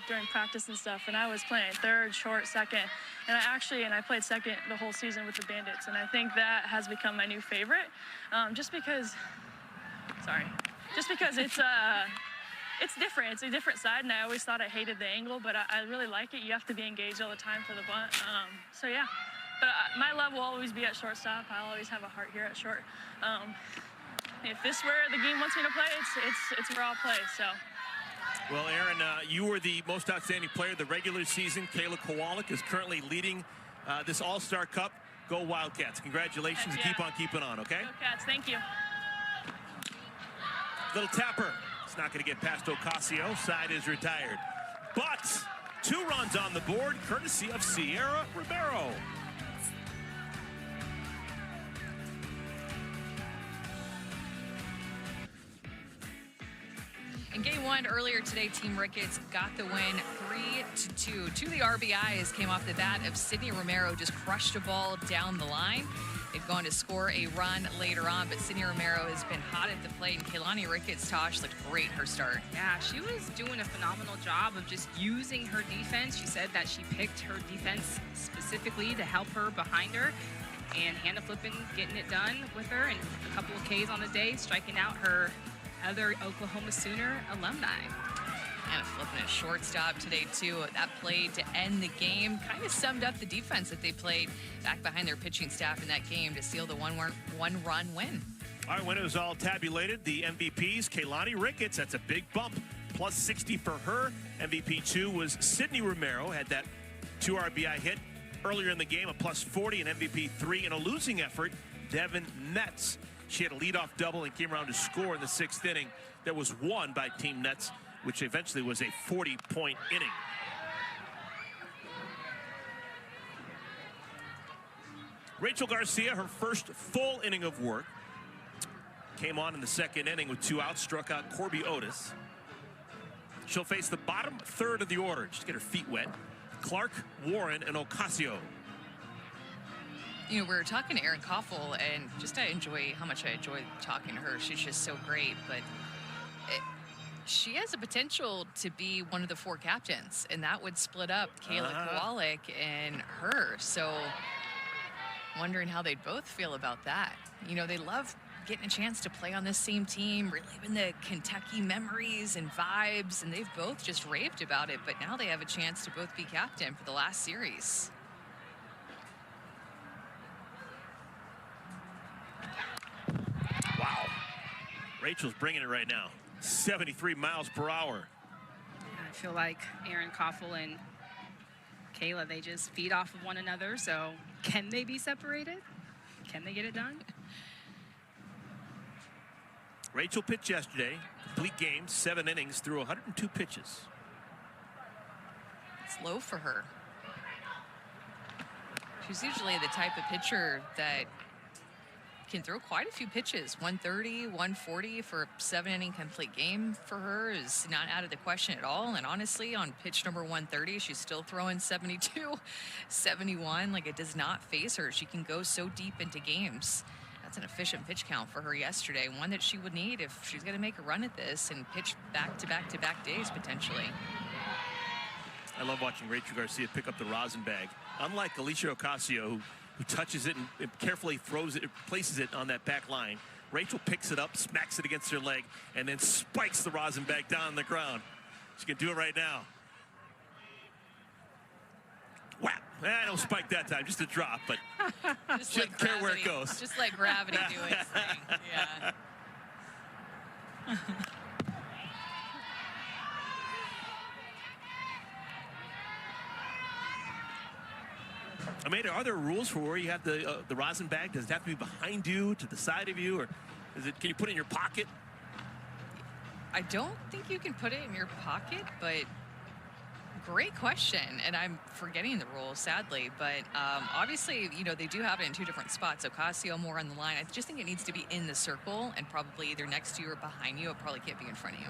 during practice and stuff, and I was playing third, short, second, and I played second the whole season with the Bandits, and I think that has become my new favorite, just because it's different. It's a different side, and I always thought I hated the angle, but I really like it. You have to be engaged all the time for the bunt, so yeah. But my love will always be at shortstop. I'll always have a heart here at short. If this is where the game wants me to play, it's where I'll play. So. Well, Aaron, you were the most outstanding player of the regular season. Kayla Kowalik is currently leading this All-Star Cup. Go Wildcats! Congratulations, and keep on keeping on. Okay. Go Cats! Thank you. Little tapper. It's not going to get past Ocasio. Side is retired, but 2 runs on the board, courtesy of Sierra Romero. In game 1 earlier today, Team Ricketts got the win 3-2. 2 of the RBIs came off the bat of Sydney Romero, just crushed a ball down the line. They've gone to score a run later on, but Sydney Romero has been hot at the plate, and Kaylani Ricketts, Tosh, looked great her start. Yeah, she was doing a phenomenal job of just using her defense. She said that she picked her defense specifically to help her behind her, and Hannah Flippin getting it done with her, and a couple of Ks on the day, striking out her other Oklahoma Sooner alumni. And flipping a shortstop today, too. That play to end the game kind of summed up the defense that they played back behind their pitching staff in that game to seal the one-run win. All right, when it was all tabulated, the MVPs, Kaylani Ricketts, that's a big bump, plus 60 for her. MVP 2 was Sydney Romero, had that 2 RBI hit earlier in the game, a plus 40, and MVP 3 in a losing effort, Devin Metz. She had a leadoff double and came around to score in the 6th inning. That was won by Team Nets, which eventually was a 40-point inning. Rachel Garcia, her first full inning of work, came on in the 2nd inning with 2 outs, struck out Corby Otis. She'll face the bottom 3rd of the order, just to get her feet wet. Clark, Warren, and Ocasio. You know, we were talking to Erin Coffel, and just how much I enjoy talking to her. She's just so great, but she has the potential to be one of the 4 captains, and that would split up Kayla Kowalik and her. So wondering how they'd both feel about that. You know, they love getting a chance to play on this same team, reliving the Kentucky memories and vibes, and they've both just raved about it, but now they have a chance to both be captain for the last series. Wow. Rachel's bringing it right now. 73 miles per hour. I feel like Erin Coffel and Kayla, they just feed off of one another. So can they be separated? Can they get it done? Rachel pitched yesterday. Complete game, 7 innings, threw 102 pitches. It's low for her. She's usually the type of pitcher that can throw quite a few pitches. 130, 140 for a 7-inning complete game for her is not out of the question at all. And honestly, on pitch number 130, she's still throwing 72, 71. Like, it does not phase her. She can go so deep into games. That's an efficient pitch count for her yesterday, one that she would need if she's going to make a run at this and pitch back-to-back days potentially. I love watching Rachel Garcia pick up the rosin bag. Unlike Alicia Ocasio, who touches it and carefully throws it, places it on that back line, Rachel picks it up, smacks it against her leg, and then spikes the rosin bag down on the ground. She can do it right now. Whap! I don't spike that time, just a drop, but just like care where it goes. Just like gravity do its thing. Yeah. Amanda, are there rules for where you have the rosin bag? Does it have to be behind you, to the side of you, or can you put it in your pocket? I don't think you can put it in your pocket, but great question. And I'm forgetting the rules, sadly. But obviously, you know, they do have it in 2 different spots. Ocasio more on the line. I just think it needs to be in the circle and probably either next to you or behind you. It probably can't be in front of you.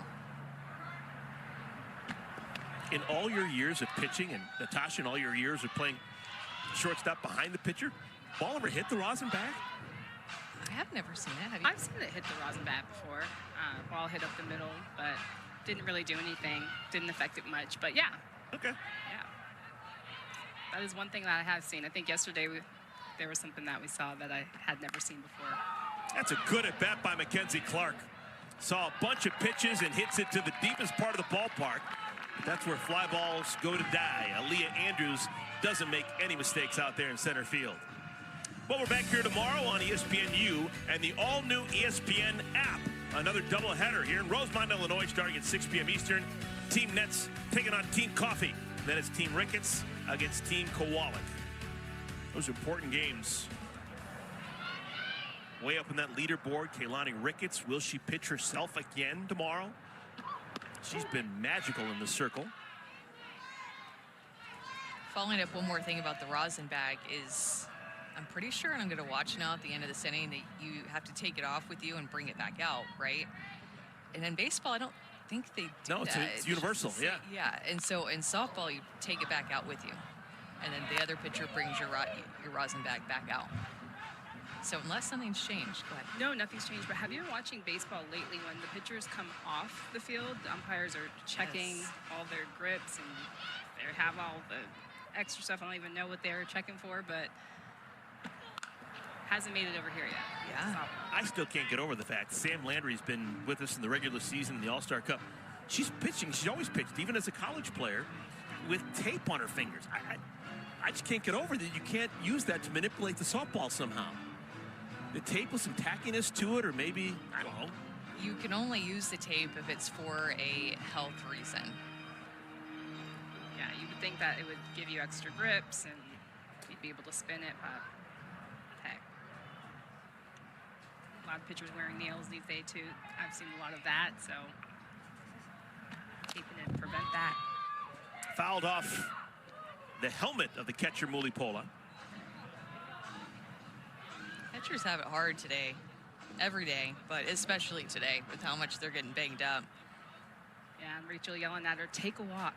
in all your years of pitching, and Natasha, in all your years of playing shortstop behind the pitcher, ball ever hit the rosin bag? I have never seen that. Have you? I've seen it hit the rosin bat before. Ball hit up the middle, but didn't really do anything. Didn't affect it much, but yeah. Okay. Yeah. That is one thing that I have seen. I think yesterday there was something that we saw that I had never seen before. That's a good at bat by Mackenzie Clark. Saw a bunch of pitches and hits it to the deepest part of the ballpark. That's where fly balls go to die. Aaliyah Andrews doesn't make any mistakes out there in center field. Well, we're back here tomorrow on ESPNU and the all-new ESPN app. Another doubleheader here in Rosemont, Illinois, starting at 6 p.m. Eastern. Team Nets taking on Team Coffee. Then it's Team Ricketts against Team Kowalik. Those are important games. Way up in that leaderboard, Kaylani Ricketts. Will she pitch herself again tomorrow? She's been magical in the circle. Following up, one more thing about the rosin bag is, I'm pretty sure, and I'm going to watch now at the end of the inning, that you have to take it off with you and bring it back out, right? And in baseball, I don't think they do no, that. it's universal, yeah. Yeah, and so in softball, you take it back out with you. And then the other pitcher brings your rosin bag back out. So unless something's changed, go ahead. No, nothing's changed. But have you been watching baseball lately when the pitchers come off the field? The umpires are checking all their grips and they have all the extra stuff. I don't even know what they're checking for, but hasn't made it over here yet. Yeah. So. I still can't get over the fact Sam Landry's been with us in the regular season, the All-Star Cup. She's pitching. She's always pitched, even as a college player, with tape on her fingers. I just can't get over that you can't use that to manipulate the softball somehow. The tape with some tackiness to it, or maybe, I don't know. You can only use the tape if it's for a health reason. Yeah, you would think that it would give you extra grips and you'd be able to spin it, but heck. A lot of pitchers wearing nails these days too. I've seen a lot of that, so taping it to prevent that. Fouled off the helmet of the catcher, Mulipola. Catchers have it hard today, every day, but especially today with how much they're getting banged up. Yeah, and Rachel yelling at her, take a walk,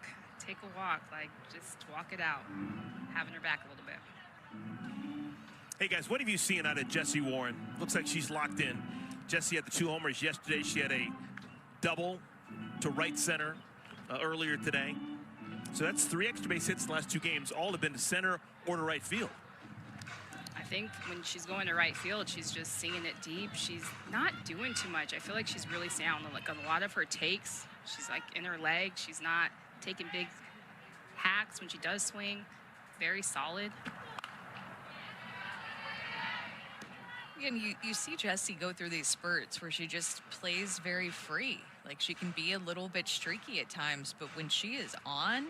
like just walk it out, having her back a little bit. Hey guys, what have you seen out of Jessie Warren? Looks like she's locked in. Jessie had the 2 homers yesterday. She had a double to right center earlier today. So that's 3 extra base hits in the last 2 games. All have been to center or to right field. I think when she's going to right field, she's just singing it deep. She's not doing too much. I feel like she's really sound. Like a lot of her takes, she's like in her leg. She's not taking big hacks when she does swing. Very solid. And you see Jessie go through these spurts where she just plays very free. Like, she can be a little bit streaky at times, but when she is on,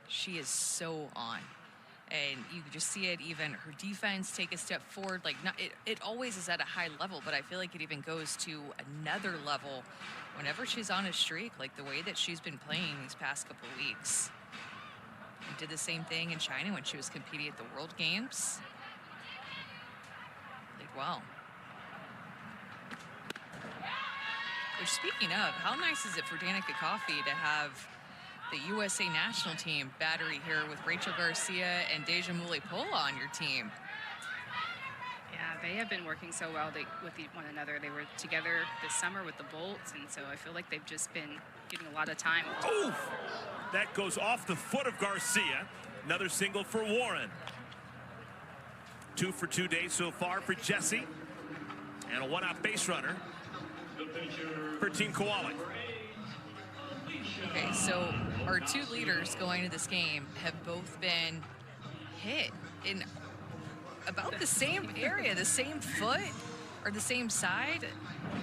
she is so on. And you can just see it, even her defense take a step forward. Like, it always is at a high level, but I feel like it even goes to another level whenever she's on a streak, like the way that she's been playing these past couple of weeks. And did the same thing in China when she was competing at the World Games. Played well. Which, speaking of, how nice is it for Danica Coffey to have the USA national team battery here with Rachel Garcia and Deja Mulipola on your team? Yeah, they have been working so well with one another. They were together this summer with the Bolts, and so I feel like they've just been getting a lot of time. Oof! That goes off the foot of Garcia. Another single for Warren. 2 for 2 days so far for Jessie. And a 1-out base runner for Team Kowalik. Okay, so our 2 leaders going to this game have both been hit in about the same area, the same foot or the same side.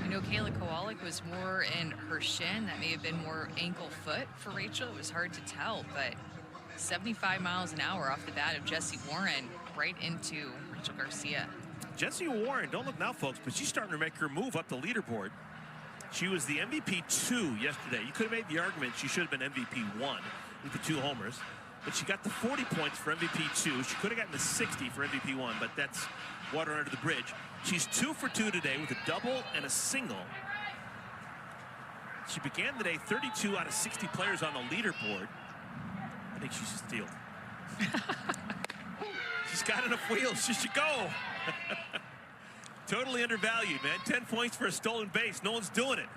You know, Kayla Kowalik was more in her shin. That may have been more ankle foot for Rachel. It was hard to tell, but 75 miles an hour off the bat of Jessie Warren right into Rachel Garcia. Jessie Warren, don't look now, folks, but she's starting to make her move up the leaderboard. She was the MVP 2 yesterday. You could have made the argument she should have been MVP 1 with the 2 homers. But she got the 40 points for MVP 2. She could have gotten the 60 for MVP 1, but that's water under the bridge. She's 2 for 2 today with a double and a single. She began the day 32 out of 60 players on the leaderboard. I think she should steal. She's got enough wheels. She should go. Totally undervalued, man. 10 points for a stolen base. No one's doing it.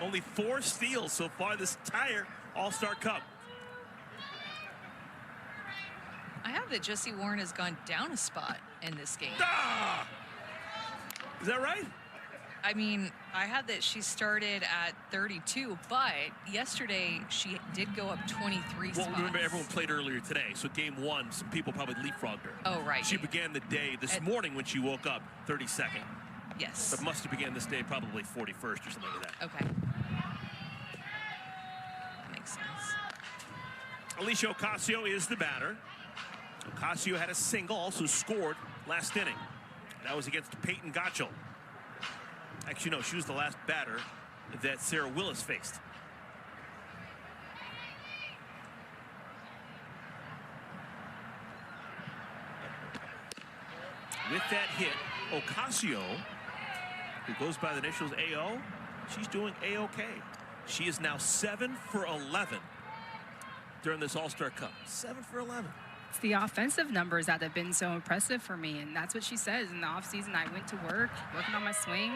Only 4 steals so far this entire All-Star Cup. I have that Jessie Warren has gone down a spot in this game. Ah! Is that right? I mean, I had that she started at 32, but yesterday she did go up 23 spots. Well, remember, everyone played earlier today, so game 1, some people probably leapfrogged her. Oh, right. She began the day this morning when she woke up 32nd. Yes. But must have began this day probably 41st or something like that. Okay. That makes sense. Alicia Ocasio is the batter. Ocasio had a single, also scored last inning. That was against Peyton Gotchel. Actually, no, she was the last batter that Sarah Willis faced. With that hit, Ocasio, who goes by the initials AO, she's doing A-OK. She is now 7 for 11 during this All-Star Cup. 7 for 11. It's the offensive numbers that have been so impressive for me, and that's what she says. In the offseason, I went to work, working on my swing.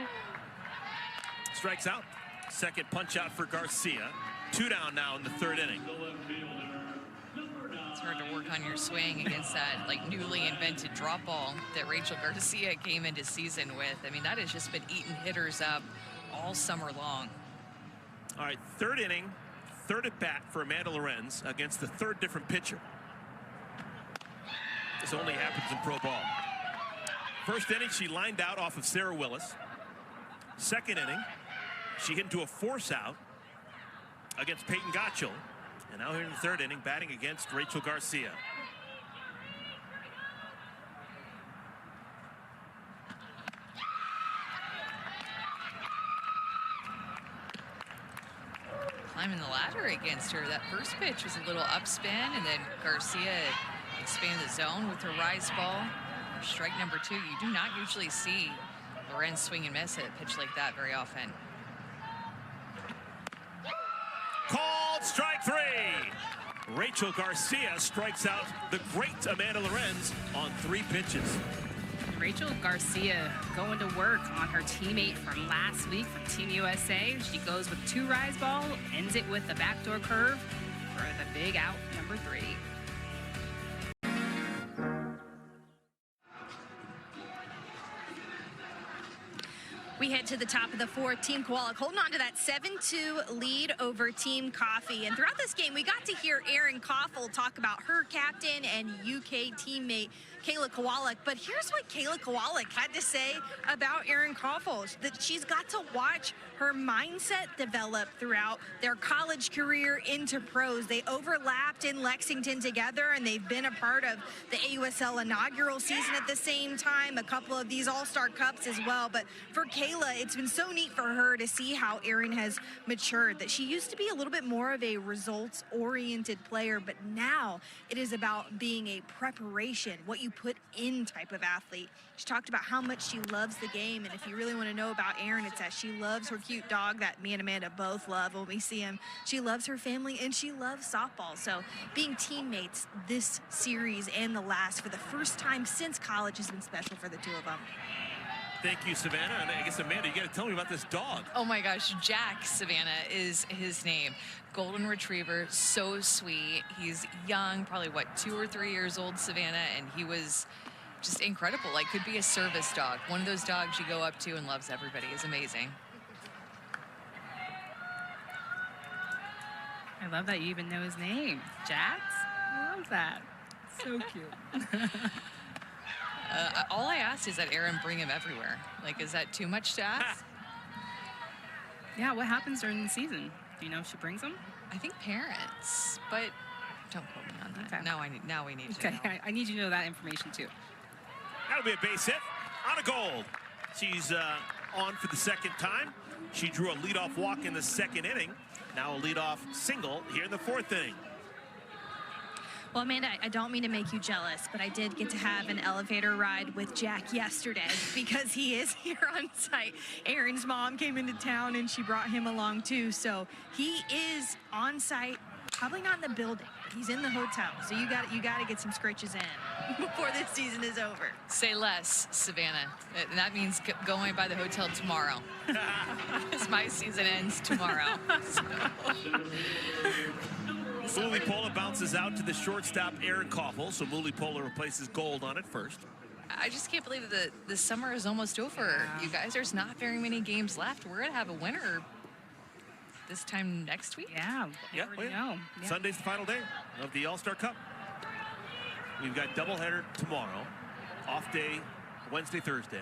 Strikes out. Second punch out for Garcia. 2 down now in the 3rd inning. It's hard to work on your swing against that like newly invented drop ball that Rachel Garcia came into season with. I mean, that has just been eating hitters up all summer long. All right, 3rd inning, 3rd at bat for Amanda Lorenz against the 3rd different pitcher. This only happens in pro ball. 1st inning, she lined out off of Sarah Willis. 2nd inning, she hit into a force out against Peyton Gotchel. And now here in the 3rd inning, batting against Rachel Garcia. Climbing the ladder against her. That first pitch was a little upspin, and then Garcia expanded the zone with her rise ball. Strike number 2. You do not usually see Lorenz swing and miss at a pitch like that very often. Called strike 3. Rachel Garcia strikes out the great Amanda Lorenz on 3 pitches. Rachel Garcia going to work on her teammate from last week from Team USA. She goes with 2 rise ball, ends it with the backdoor curve for the big out number 3. We head to the top of the 4th. Team Kowalik holding on to that 7-2 lead over Team Coffee. And throughout this game, we got to hear Erin Coffel talk about her captain and UK teammate Kayla Kowalik. But here's what Kayla Kowalik had to say about Erin Coffel, that she's got to watch her mindset develop throughout their college career into pros. They overlapped in Lexington together, and they've been a part of the AUSL inaugural season at the same time, a couple of these All-Star Cups as well. But for Kayla, it's been so neat for her to see how Erin has matured, that she used to be a little bit more of a results-oriented player, but now it is about being a preparation, what you put in type of athlete. She talked about how much she loves the game, and if you really want to know about Erin, it's that she loves her cute dog that me and Amanda both love when we see him. She loves her family, and she loves softball. So being teammates this series and the last for the first time since college has been special for the 2 of them. Thank you, Savannah. And I guess, Amanda, you got to tell me about this dog. Oh my gosh, Jack Savannah is his name. Golden Retriever, so sweet. He's young, probably what, 2 or 3 years old, Savannah, and he was just incredible. Like, could be a service dog. One of those dogs you go up to and loves everybody. Is amazing. I love that you even know his name. Jax? I love that. So cute. All I asked is that Erin bring him everywhere. Like, is that too much to ask? Yeah, what happens during the season? Do you know if she brings them? I think parents, but don't quote me on that. Okay. Now we need to know. I need you to know that information too. That'll be a base hit on a goal. She's on for the 2nd time. She drew a leadoff walk in the 2nd inning. Now a leadoff single here in the 4th inning. Well, Amanda, I don't mean to make you jealous, but I did get to have an elevator ride with Jack yesterday because he is here on site. Erin's mom came into town and she brought him along too. So he is on site probably not in the building, but he's in the hotel. So you got to get some scratches in before this season is over. Say less, Savannah. And that means going by the hotel tomorrow. As my season ends tomorrow. Mulipola bounces out to the shortstop, Aaron Coffel. So Mulipola replaces Gold on it first. I just can't believe that the summer is almost over. You guys, there's not very many games left. We're going to have a winner this time next week. Yeah. Yeah, We know. Yeah. Sunday's the final day of the All-Star Cup. We've got doubleheader tomorrow, off day Wednesday, Thursday,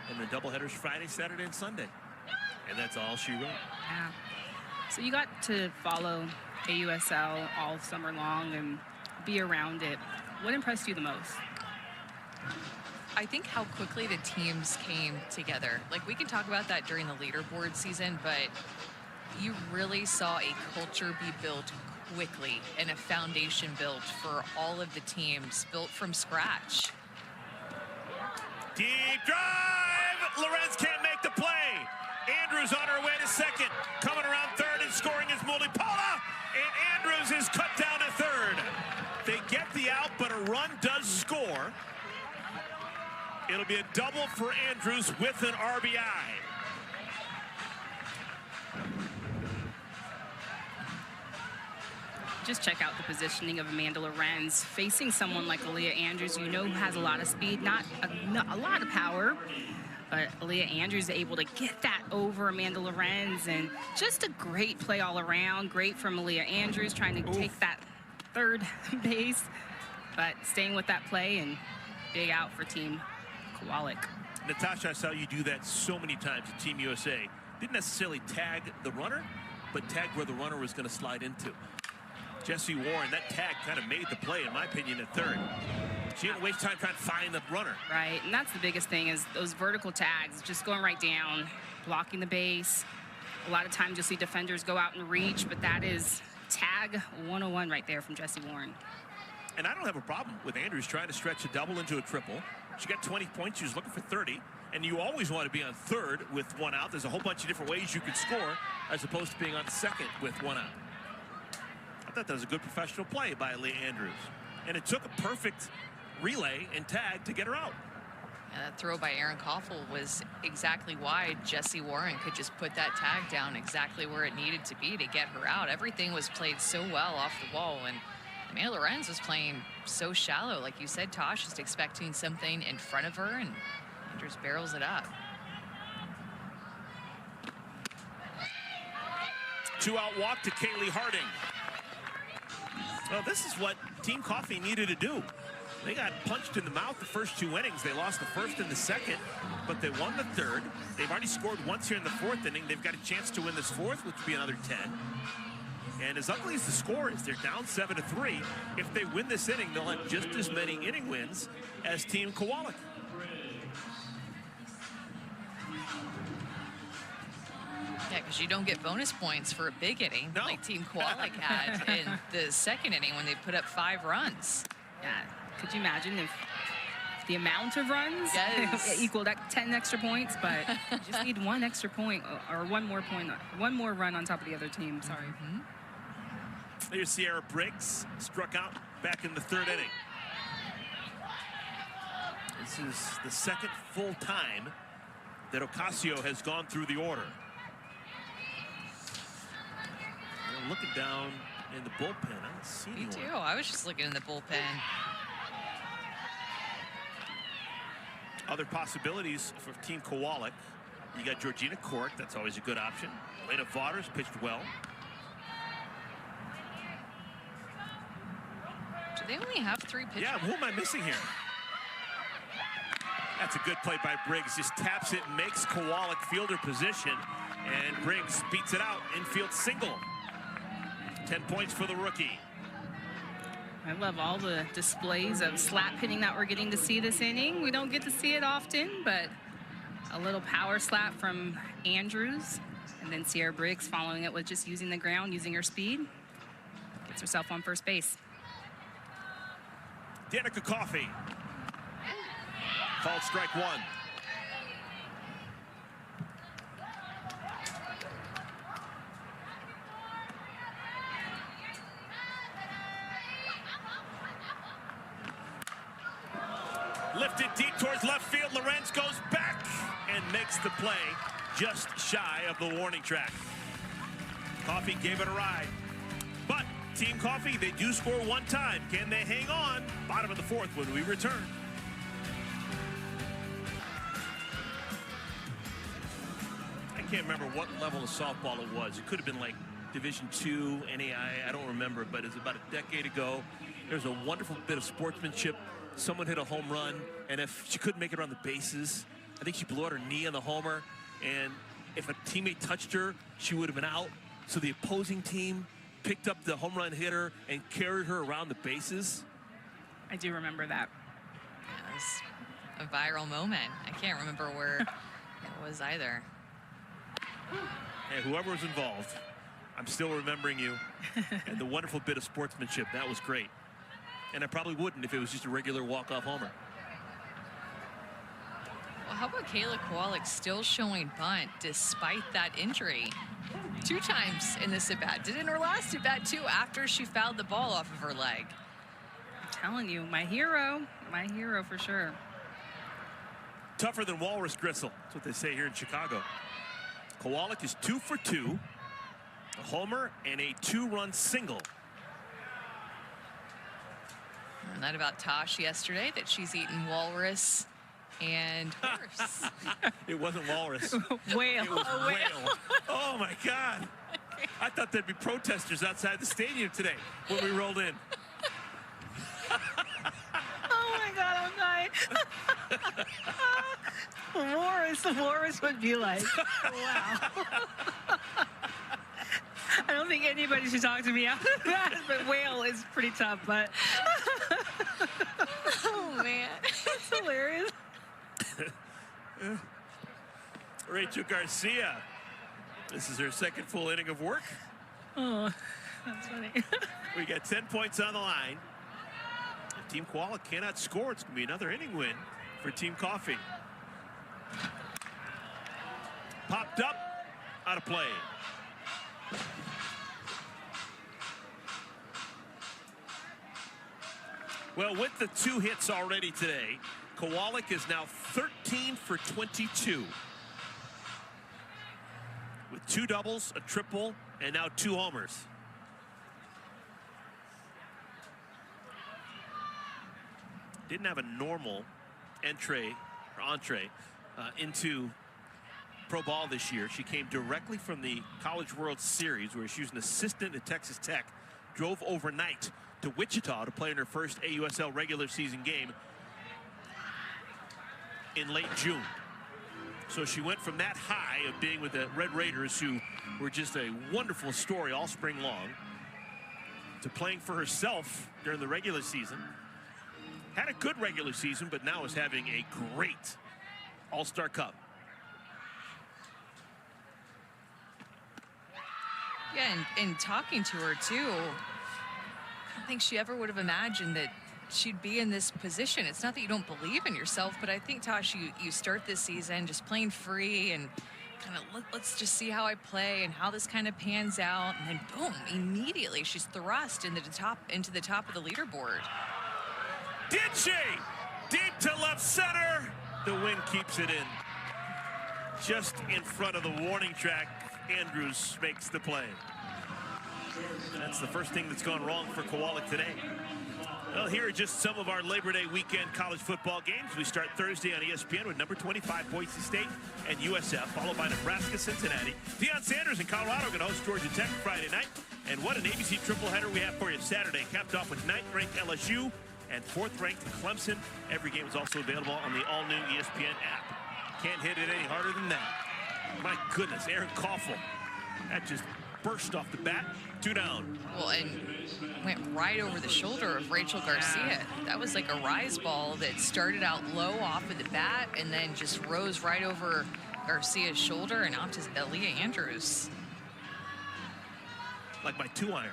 and then doubleheaders Friday, Saturday, and Sunday. And that's all she wrote. Yeah. So you got to follow AUSL all summer long and be around it. What impressed you the most? I think how quickly the teams came together. Like, we can talk about that during the leaderboard season, but you really saw a culture be built quickly and a foundation built for all of the teams, built from scratch. Deep drive! Lorenz can't make the play. Andrews on her way to second. Coming around third and scoring is Mulipola. And Andrews is cut down to third. They get the out, but a run does score. It'll be a double for Andrews with an RBI. Just check out the positioning of Amanda Lorenz. Facing someone like Aaliyah Andrews, you know, who has a lot of speed, not a lot of power, but Aaliyah Andrews is able to get that over Amanda Lorenz, and just a great play all around. Great from Aaliyah Andrews, trying to take that third base, but staying with that play, and big out for Team Kowalik. Natasha, I saw you do that so many times at Team USA. Didn't necessarily tag the runner, but tag where the runner was going to slide into. Jesse Warren, that tag kind of made the play, in my opinion, at third. She didn't waste time trying to find the runner. Right, and that's the biggest thing, is those vertical tags, just going right down, blocking the base. A lot of times you'll see defenders go out and reach, but that is tag 101 right there from Jesse Warren. And I don't have a problem with Andrews trying to stretch a double into a triple. She got 20 points. She was looking for 30. And you always want to be on third with one out. There's a whole bunch of different ways you could score as opposed to being on second with one out. I thought that was a good professional play by Lee Andrews. And it took a perfect relay and tag to get her out. And that throw by Aaron Coffel was exactly why Jesse Warren could just put that tag down exactly where it needed to be to get her out. Everything was played so well off the wall, and Amanda Lorenz was playing so shallow. Like you said, Tosh, just expecting something in front of her, and Andrews barrels it up. 2-out walk to Kaylee Harding. Well, this is what Team Coffee needed to do. They got punched in the mouth the first 2 innings. They lost the first and the second, but they won the third. They've already scored once here in the 4th inning. They've got a chance to win this 4th, which would be another 10. And as ugly as the score is, they're down 7-3. If they win this inning, they'll have just as many inning wins as Team Kowalik. Yeah, because you don't get bonus points for a big inning like Team Kowalik had in the 2nd inning when they put up 5 runs. Yeah, could you imagine if the amount of runs equaled 10 extra points, but you just need 1 extra point or 1 more point, 1 more run on top of the other team. Sorry. Here's Sierra Briggs, struck out back in the 3rd inning. This is the 2nd full time that Ocasio has gone through the order. I'm looking down in the bullpen, I don't see anyone. Me too. I was just looking in the bullpen. Other possibilities for Team Kowalik. You got Georgina Cork, that's always a good option. Lena Vaughters pitched well. Do they only have 3 pitchers? Yeah, who am I missing here? That's a good play by Briggs. Just taps it, makes Kowalik fielder position, and Briggs beats it out. Infield single. 10 points for the rookie. I love all the displays of slap hitting that we're getting to see this inning. We don't get to see it often, but a little power slap from Andrews, and then Sierra Briggs following it with just using the ground, using her speed. Gets herself on first base. Danica Coffey. Called strike 1. Lifted deep towards left field. Lorenz goes back and makes the play just shy of the warning track. Coffey gave it a ride. But Team Coffey, they do score one time. Can they hang on? Bottom of the fourth when we return. I can't remember what level of softball it was. It could have been like Division II, NAI, I don't remember, but it was about a decade ago. There was a wonderful bit of sportsmanship. Someone hit a home run, and if she couldn't make it around the bases, I think she blew out her knee on the homer, and if a teammate touched her, she would have been out. So the opposing team picked up the home run hitter and carried her around the bases. I do remember that. It was a viral moment. I can't remember where it was either. And whoever was involved, I'm still remembering you and the wonderful bit of sportsmanship. That was great. And I probably wouldn't if it was just a regular walk-off homer. Well, how about Kayla Kowalik still showing bunt despite that injury? 2 times in this at-bat. Did in her last at-bat, too, after she fouled the ball off of her leg. I'm telling you, my hero for sure. Tougher than Walrus Gristle. That's what they say here in Chicago. Kowalik is 2 for 2. A homer and a 2-run single. And that about Tosh yesterday, that she's eaten walrus and horse. It wasn't walrus. Whale. It was whale. Oh, my God. I thought there'd be protesters outside the stadium today when we rolled in. Oh my God, I'm dying. Walrus would be like, wow. I don't think anybody should talk to me after that, but whale is pretty tough, but. Oh, man. That's hilarious. Rachel Garcia. This is her second full inning of work. Oh, that's funny. We got 10 points on the line. If Team Kowalik cannot score, it's going to be another inning win for Team Coffey. Popped up, out of play. Well, with the 2 hits already today, Kowalik is now 13 for 22. With 2 doubles, a triple, and now 2 homers. Didn't have a normal entree into pro ball this year. She came directly from the College World Series, where she was an assistant at Texas Tech, drove overnight to Wichita to play in her first AUSL regular season game in late June. So she went from that high of being with the Red Raiders, who were just a wonderful story all spring long, to playing for herself during the regular season. Had a good regular season, but now is having a great All-Star Cup. Yeah, and talking to her, too, I don't think she ever would have imagined that she'd be in this position. It's not that you don't believe in yourself, but I think, Tosh, you start this season just playing free and kind of let's just see how I play and how this kind of pans out. And then, boom, immediately she's thrust into the top of the leaderboard. Did she? Deep to left center. The wind keeps it in. Just in front of the warning track, Andrews makes the play. That's the first thing that's gone wrong for Kowalik today. Well, here are just some of our Labor Day weekend college football games. We start Thursday on ESPN with number 25 Boise State and USF, followed by Nebraska, Cincinnati. Deion Sanders in Colorado going to host Georgia Tech Friday night. And what an ABC triple header we have for you Saturday, capped off with 9th-ranked LSU and 4th-ranked Clemson. Every game is also available on the all-new ESPN app. Can't hit it any harder than that. My goodness, Aaron Coffel. That just burst off the bat. 2 down. Well, and went right over the shoulder of Rachel Garcia. That was like a rise ball that started out low off of the bat and then just rose right over Garcia's shoulder and off to Aaliyah Andrews. Like my 2-iron.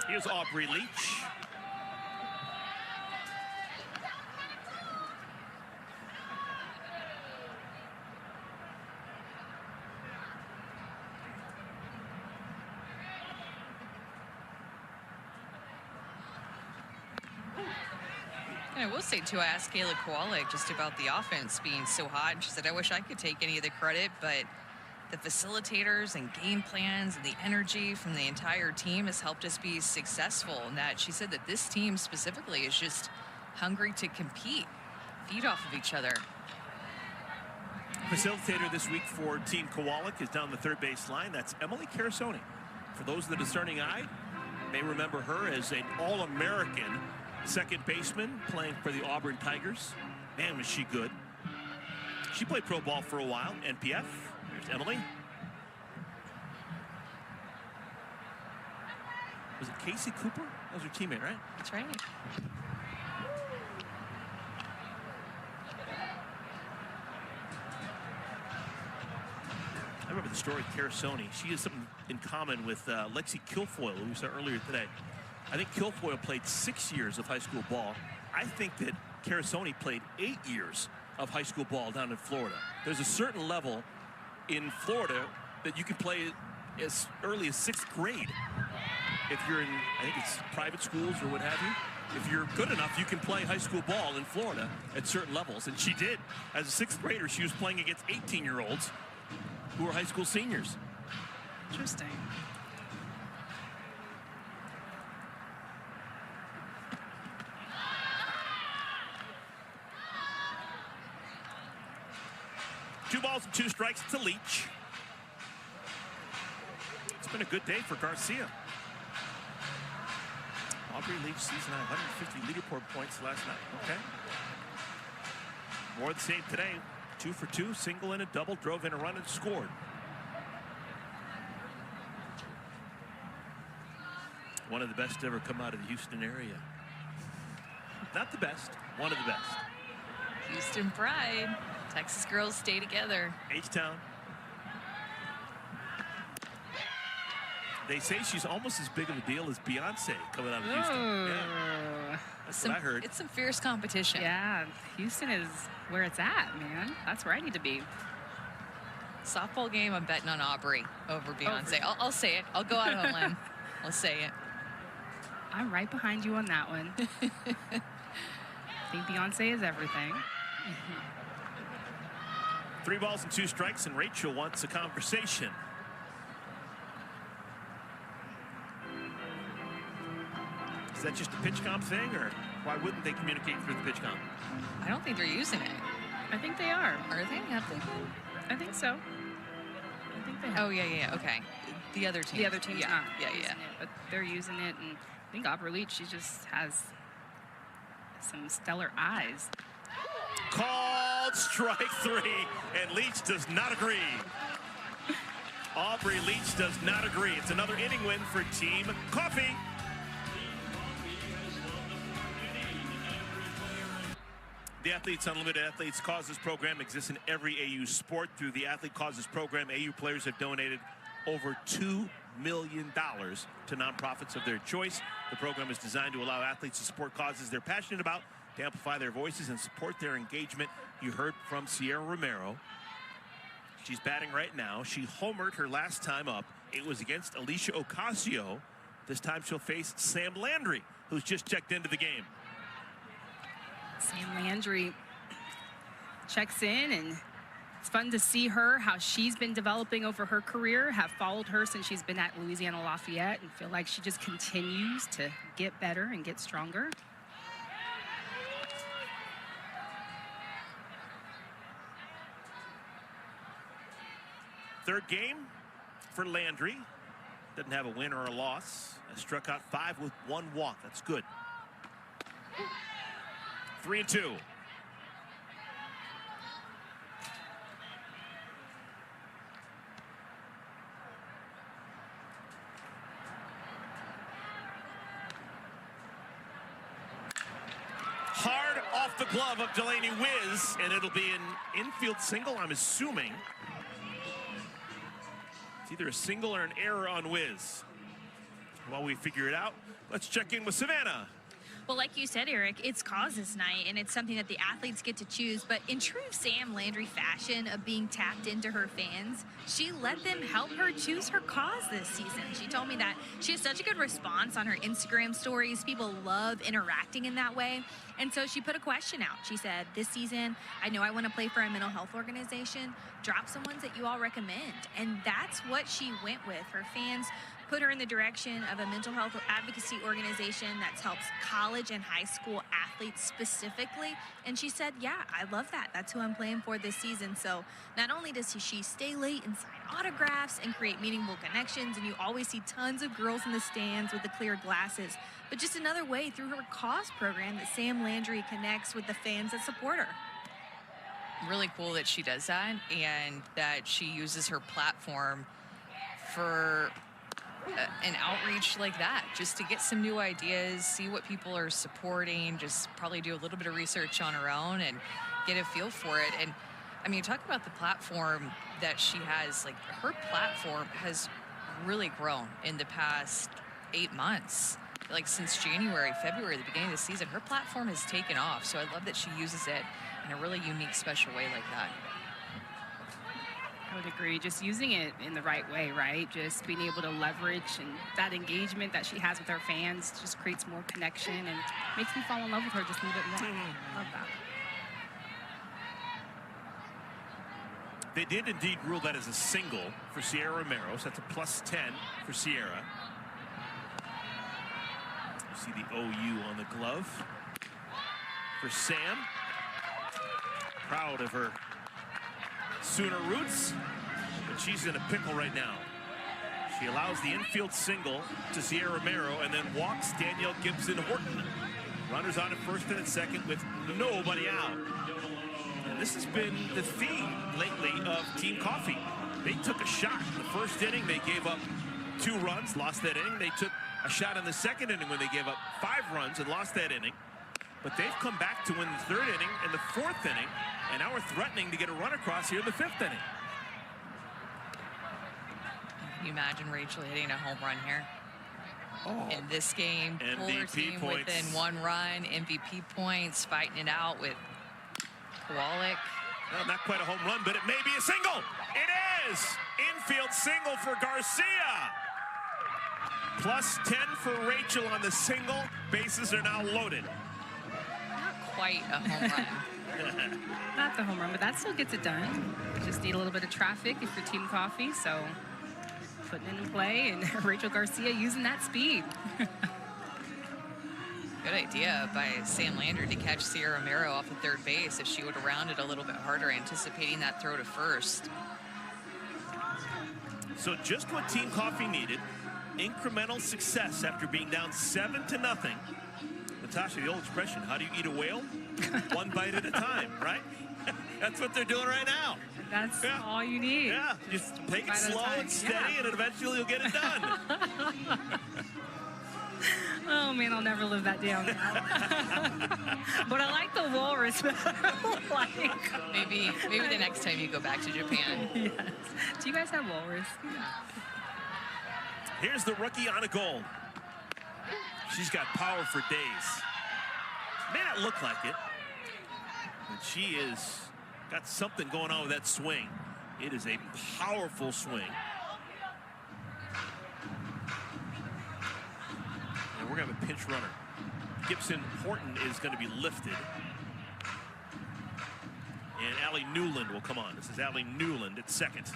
Here's Aubrey Leach. And I will say, too, I asked Kayla Kowalik just about the offense being so hot, and she said, I wish I could take any of the credit, but the facilitators and game plans and the energy from the entire team has helped us be successful. And that she said that this team specifically is just hungry to compete, feed off of each other. Facilitator this week for Team Kowalik is down the third base line. That's Emily Carasoni. For those of the discerning eye, may remember her as an All-American second baseman playing for the Auburn Tigers. Man, was she good. She played pro ball for a while, NPF. There's Emily. Was it Casey Cooper? That was her teammate, right? That's right. I remember the story of Carasoni. She has something in common with Lexi Kilfoyle, who we saw earlier today. I think Kilfoyle played 6 years of high school ball. I think that Carasoni played 8 years of high school ball down in Florida. There's a certain level in Florida that you can play as early as 6th grade. If you're in, I think it's private schools or what have you. If you're good enough, you can play high school ball in Florida at certain levels. And she did. As a 6th grader, she was playing against 18-year-olds who were high school seniors. Interesting. Two balls and 2 strikes to Leach. It's been a good day for Garcia. Aubrey Leach season high 150 leaderboard points last night. Okay. More the same today. 2 for 2, single and a double, drove in a run and scored. One of the best to ever come out of the Houston area. Not the best, one of the best. Houston pride. Texas girls stay together. H-Town. They say she's almost as big of a deal as Beyonce coming out of Houston. Yeah. That's what I heard. It's some fierce competition. Yeah, Houston is where it's at, man. That's where I need to be. Softball game, I'm betting on Aubrey over Beyonce. I'll say it. I'll go out on a limb. I'll say it. I'm right behind you on that one. I think Beyonce is everything. 3 balls and 2 strikes, and Rachel wants a conversation. Is that just a pitch comp thing, or why wouldn't they communicate through the pitch comp? I don't think they're using it. I think they are. Are they? I think so. I think they have. Oh, yeah, okay. The other team. The other team's not using yeah. it, but they're using it, and I think Aubrey Leach, she just has some stellar eyes. Called strike 3, and Leach does not agree. Aubrey Leach does not agree. It's another inning win for Team Coffee. The Athletes Unlimited Athletes Causes Program exists in every AU sport. Through the Athlete Causes Program, AU players have donated over $2 million to nonprofits of their choice. The program is designed to allow athletes to support causes they're passionate about, to amplify their voices and support their engagement. You heard from Sierra Romero. She's batting right now. She homered her last time up. It was against Alicia Ocasio. This time she'll face Sam Landry, who's just checked into the game. Sam Landry checks in, and it's fun to see her, how she's been developing over her career. Have followed her since she's been at Louisiana Lafayette, and feel like she just continues to get better and get stronger. Third game for Landry. Doesn't have a win or a loss. Struck out 5 with 1 walk. That's good. 3-2. Hard off the glove of Delaney Wiz, and it'll be an infield single, I'm assuming. It's either a single or an error on Wiz. While we figure it out, let's check in with Savannah. Well, like you said, Eric, it's causes night, and it's something that the athletes get to choose. But in true Sam Landry fashion of being tapped into her fans, she let them help her choose her cause this season. She told me that she has such a good response on her Instagram stories. People love interacting in that way. And so she put a question out. She said, this season, I know I want to play for a mental health organization. Drop some ones that you all recommend. And that's what she went with. Her fans put her in the direction of a mental health advocacy organization that helps college and high school athletes specifically. And she said, yeah, I love that. That's who I'm playing for this season. So not only does she stay late and sign autographs and create meaningful connections, and you always see tons of girls in the stands with the clear glasses, but just another way through her cause program that Sam Landry connects with the fans that support her. Really cool that she does that, and that she uses her platform for an outreach like that, just to get some new ideas, see what people are supporting, just probably do a little bit of research on her own and get a feel for it. And I mean, talk about the platform that she has. Like, her platform has really grown in the past 8 months. Like, since January, February, the beginning of the season, her platform has taken off. So I love that she uses it in a really unique, special way like that. I would agree. Just using it in the right way, right? Just being able to leverage and that engagement that she has with her fans just creates more connection and makes me fall in love with her just a little bit more. I love that. They did indeed rule that as a single for Sierra Romero, so that's a +10 for Sierra. You see the OU on the glove for Sam. Proud of her Sooner roots, but she's in a pickle right now. She allows the infield single to Sierra Romero and then walks Danielle Gibson-Horton. Runners on at first and at second with nobody out. And this has been the theme lately of Team Coffee. They took a shot in the first inning. They gave up 2 runs, lost that inning. They took a shot in the second inning when they gave up 5 runs and lost that inning. But they've come back to win the 3rd inning and the 4th inning. And now we're threatening to get a run across here in the 5th inning. Can you imagine Rachel hitting a home run here? Oh. In this game, pull her team points. within 1 run, MVP points, fighting it out with Kowalik. Well, not quite a home run, but it may be a single. It is! Infield single for Garcia. +10 for Rachel on the single. Bases are now loaded. Not quite a home run. Not the home run, but that still gets it done. Just need a little bit of traffic if you're Team Coffee, so putting it in play, and Rachel Garcia using that speed. Good idea by Sam Landry to catch Sierra Romero off of 3rd base if she would have rounded a little bit harder, anticipating that throw to first. So just what Team Coffee needed, incremental success after being down 7-0. Natasha, the old expression, how do you eat a whale? 1 bite at a time, right? That's what they're doing right now. That's all you need. Yeah, just take it slow and steady, and eventually you'll get it done. Oh, man, I'll never live that down now. But I like the walrus. Maybe the next time you go back to Japan. Yes. Do you guys have walrus? Here's the rookie on a goal. She's got power for days. May not look like it, but she is got something going on with that swing. It is a powerful swing. And we're going to have a pinch runner. Gibson-Horton is going to be lifted. And Allie Newland will come on. This is Allie Newland at second.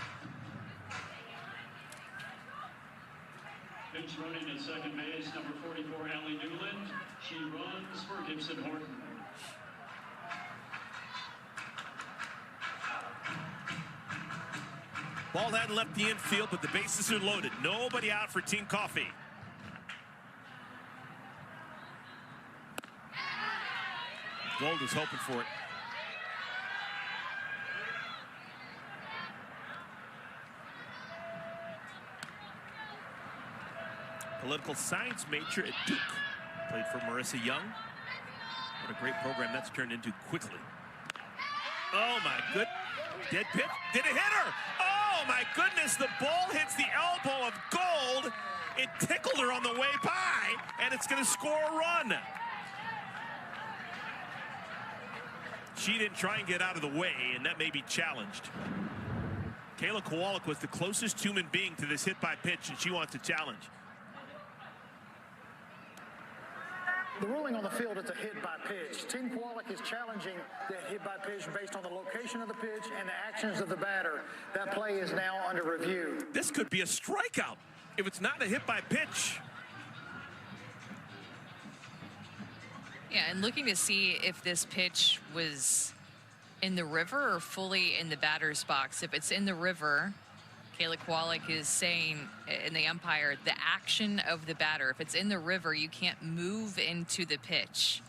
Pinch running at second base, number 44, Allie Newland. She runs for Gibson-Horton. Ball hadn't left the infield, but the bases are loaded. Nobody out for Team Coffee. Gold is hoping for it. Political science major at Duke. Played for Marissa Young. What a great program that's turned into quickly. Oh my good. Dead pitch. Did it hit her? Oh my goodness. The ball hits the elbow of Gold. It tickled her on the way by, and it's going to score a run. she didn't try and get out of the way, and that may be challenged. Kayla Kowalik was the closest human being to this hit by pitch, and she wants a challenge. The ruling on the field is a hit by pitch. Team Kowalik is challenging the hit by pitch based on the location of the pitch and the actions of the batter. That play is now under review. This could be a strikeout if it's not a hit by pitch. Yeah, and looking to see if this pitch was in the river or fully in the batter's box. If it's in the river, Kayla Kowalik is saying, in the umpire, the action of the batter. If it's in the river, you can't move into the pitch.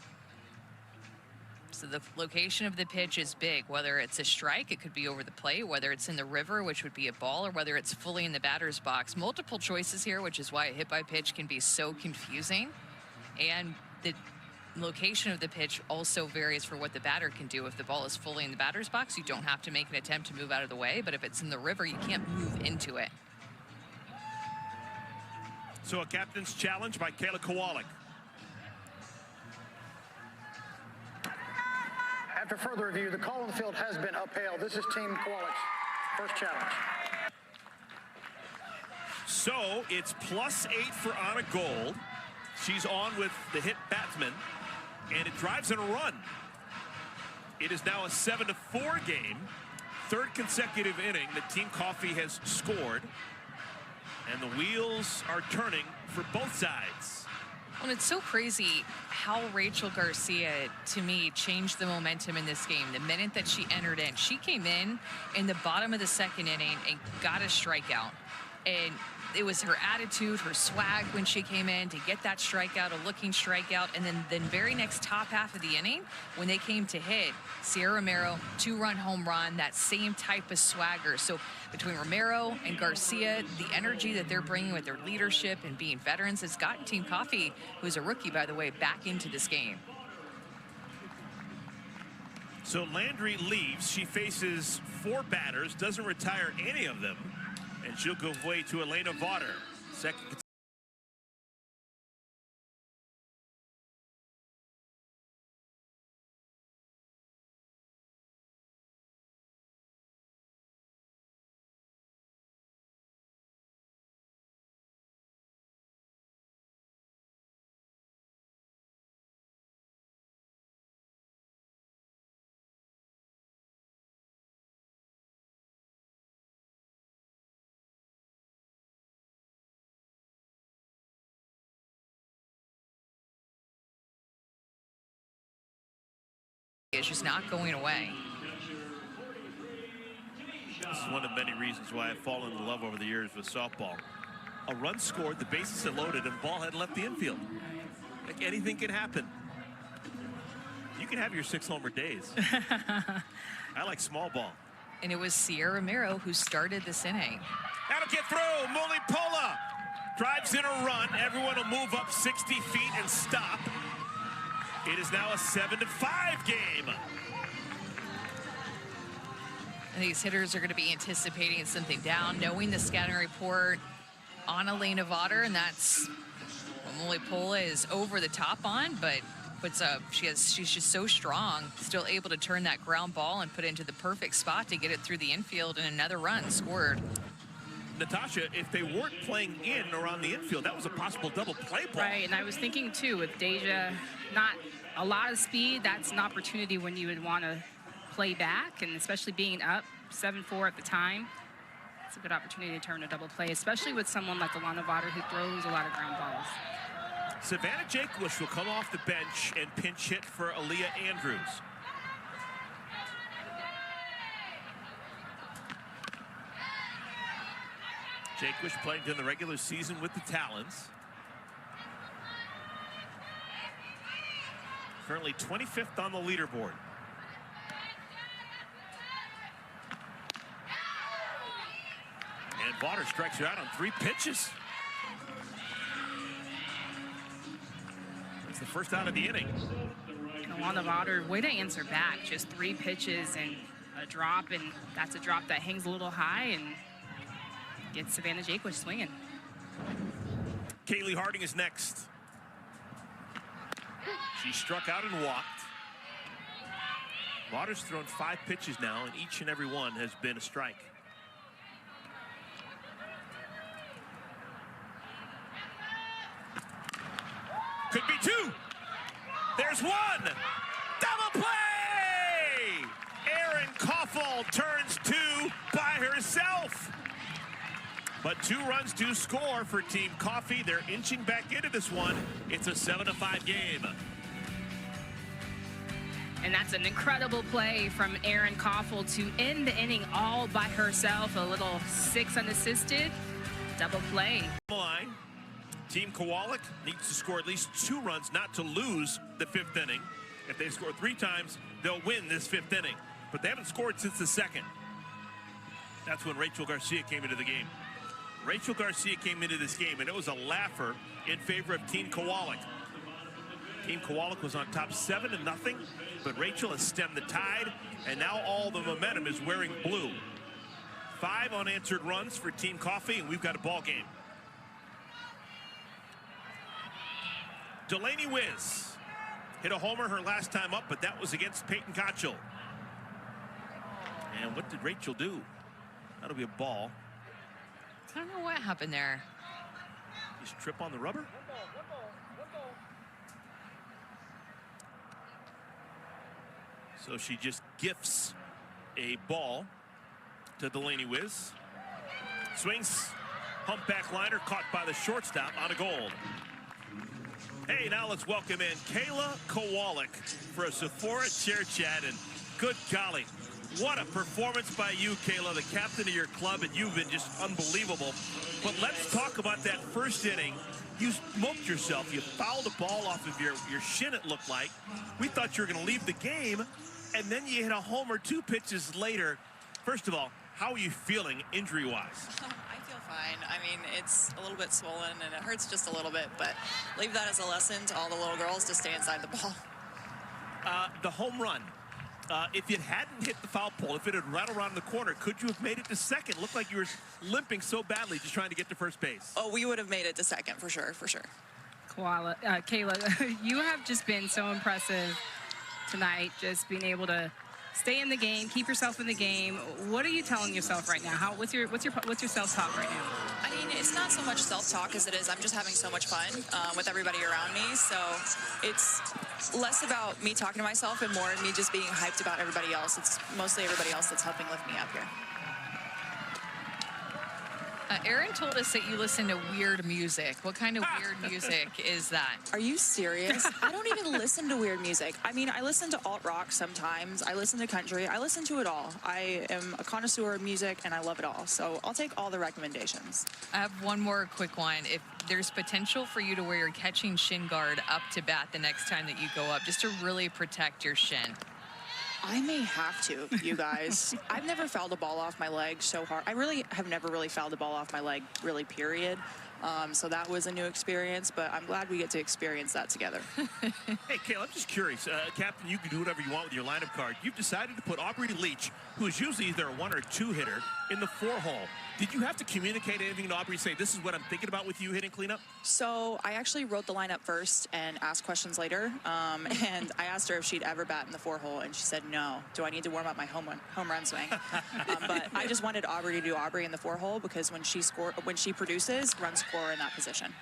So the location of the pitch is big. Whether it's a strike, it could be over the plate. Whether it's in the river, which would be a ball, or whether it's fully in the batter's box. Multiple choices here, which is why a hit by pitch can be so confusing. And the location of the pitch also varies for what the batter can do. If the ball is fully in the batter's box, you don't have to make an attempt to move out of the way, but if it's in the river, you can't move into it. So a captain's challenge by Kayla Kowalik. After further review, the call on the field has been upheld. This is Team Kowalik's first challenge. So it's +8 for Anna Gold. She's on with the hit batsman, and it drives in a run. It is now a 7-4 game. Third consecutive inning that Team Coffee has scored, and the wheels are turning for both sides. Well, it's so crazy how Rachel Garcia, to me, changed the momentum in this game. The minute that she entered in, she came in the bottom of the second inning and got a strikeout. And it was her attitude, her swag when she came in to get that strikeout, a looking strikeout. And then the very next top half of the inning, when they came to hit, Sierra Romero, 2-run home run, that same type of swagger. So between Romero and Garcia, the energy that they're bringing with their leadership and being veterans has gotten Team Coffee, who's a rookie, by the way, back into this game. So Landry leaves. She faces 4 batters, doesn't retire any of them. And she'll go away to Elena Vaughter. Second. It's just not going away. This is one of many reasons why I've fallen in love over the years with softball. A run scored, the bases are loaded, and the ball had left the infield. Like anything can happen. You can have your 6-homer days. I like small ball. And it was Sierra Romero who started this inning. That'll get through. Mulipola drives in a run. Everyone will move up 60 feet and stop. It is now a 7-5 game. And these hitters are going to be anticipating something down, knowing the scouting report on Elena Vaughter, and that's what Mulipola is over the top on, but she's just so strong, still able to turn that ground ball and put it into the perfect spot to get it through the infield, and another run scored. Natasha, if they weren't playing in or on the infield, that was a possible double play ball. Right, and I was thinking too, with Deja not a lot of speed, that's an opportunity when you would want to play back, and especially being up 7-4 at the time, it's a good opportunity to turn a double play, especially with someone like Elena Vaughter who throws a lot of ground balls. Savannah Jakewish will come off the bench and pinch hit for Aaliyah Andrews. Jakewish played in the regular season with the Talons. Currently 25th on the leaderboard. And Vaughter strikes her out on 3 pitches. That's the first out of the inning. Elena Vaughter, way to answer back. Just 3 pitches and a drop, and that's a drop that hangs a little high and gets Savannah Jakewish swinging. Kaylee Harding is next. She struck out and walked. Lauder's thrown 5 pitches now, and each and every one has been a strike. Could be 2. There's 1. Double play! Erin Coffel turns 2 by herself. But 2 runs do score for Team Coffee. They're inching back into this one. It's a 7-5 game. And that's an incredible play from Erin Coffel to end the inning all by herself. A little 6 unassisted double play. Line. Team Kowalik needs to score at least 2 runs not to lose the 5th inning. If they score 3 times, they'll win this 5th inning. But they haven't scored since the 2nd. That's when Rachel Garcia came into the game. Rachel Garcia came into this game, and it was a laugher in favor of Team Kowalik. Team Kowalik was on top 7-0, but Rachel has stemmed the tide, and now all the momentum is wearing blue. 5 unanswered runs for Team Coffee, and we've got a ball game. Delaney Wiz hit a homer her last time up, but that was against Peyton Kochel. And what did Rachel do? That'll be a ball. I don't know what happened there. Just trip on the rubber? So she just gifts a ball to Delaney Wiz. Swings, humpback liner caught by the shortstop on a gold. Hey, now let's welcome in Kayla Kowalik for a Sephora Chair Chat. And good golly, what a performance by you, Kayla, the captain of your club, and you've been just unbelievable. But let's talk about that first inning. You smoked yourself. You fouled a ball off of your shin, it looked like. We thought you were going to leave the game, and then you hit a homer 2 pitches later. First of all, how are you feeling injury-wise? Fine. I mean, it's a little bit swollen and it hurts just a little bit, but leave that as a lesson to all the little girls to stay inside the ball. The home run, if it hadn't hit the foul pole, if it had rattled around the corner, could you have made it to second? Looked like you were limping so badly just trying to get to first base. Oh, we would have made it to second for sure, for sure. Kayla, you have just been so impressive tonight, just being able to stay in the game, keep yourself in the game. What are you telling yourself right now? What's your self-talk right now? I mean, it's not so much self-talk as it is I'm just having so much fun with everybody around me. So it's less about me talking to myself and more me just being hyped about everybody else. It's mostly everybody else that's helping lift me up here. Erin told us that you listen to weird music. What kind of weird music is that? Are you serious? I don't even listen to weird music. I mean, I listen to alt rock sometimes. I listen to country. I listen to it all. I am a connoisseur of music, and I love it all. So I'll take all the recommendations. I have one more quick one. If there's potential for you to wear your catching shin guard up to bat the next time that you go up, just to really protect your shin. I may have to, you guys. I've never fouled a ball off my leg so hard. I really have never really fouled a ball off my leg, really, period. So that was a new experience, but I'm glad we get to experience that together. Hey, Kayla, I'm just curious. Captain, you can do whatever you want with your lineup card. You've decided to put Aubrey Leach, who is usually either a 1 or 2 hitter, in the 4-hole. Did you have to communicate anything to Aubrey, say, this is what I'm thinking about with you hitting cleanup? So I actually wrote the lineup first and asked questions later. And I asked her if she'd ever bat in the 4-hole, and she said no. Do I need to warm up my home run swing? But I just wanted Aubrey to do Aubrey in the 4-hole because when she produces, runs score in that position.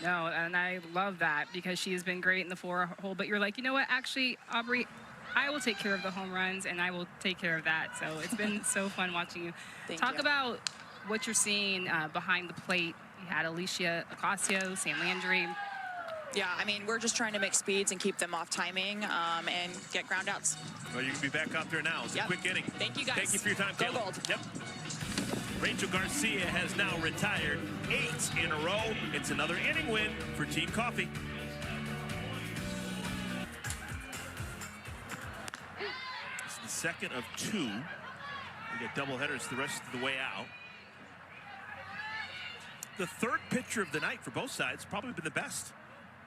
No, and I love that because she has been great in the 4-hole. But you're like, you know what? Actually, Aubrey, I will take care of the home runs, and I will take care of that. So it's been so fun watching you. Talk about what you're seeing behind the plate. You had Alicia Ocasio, Sam Landry. Yeah, I mean, we're just trying to make speeds and keep them off timing and get ground outs. Well, you can be back out there now. It's a quick inning. Thank you, guys. Thank you for your time, Go Kayla. Gold. Yep. Rachel Garcia has now retired 8 in a row. It's another inning win for Team Coffee. It's the second of 2. We get doubleheaders the rest of the way out. The third pitcher of the night for both sides, probably been the best.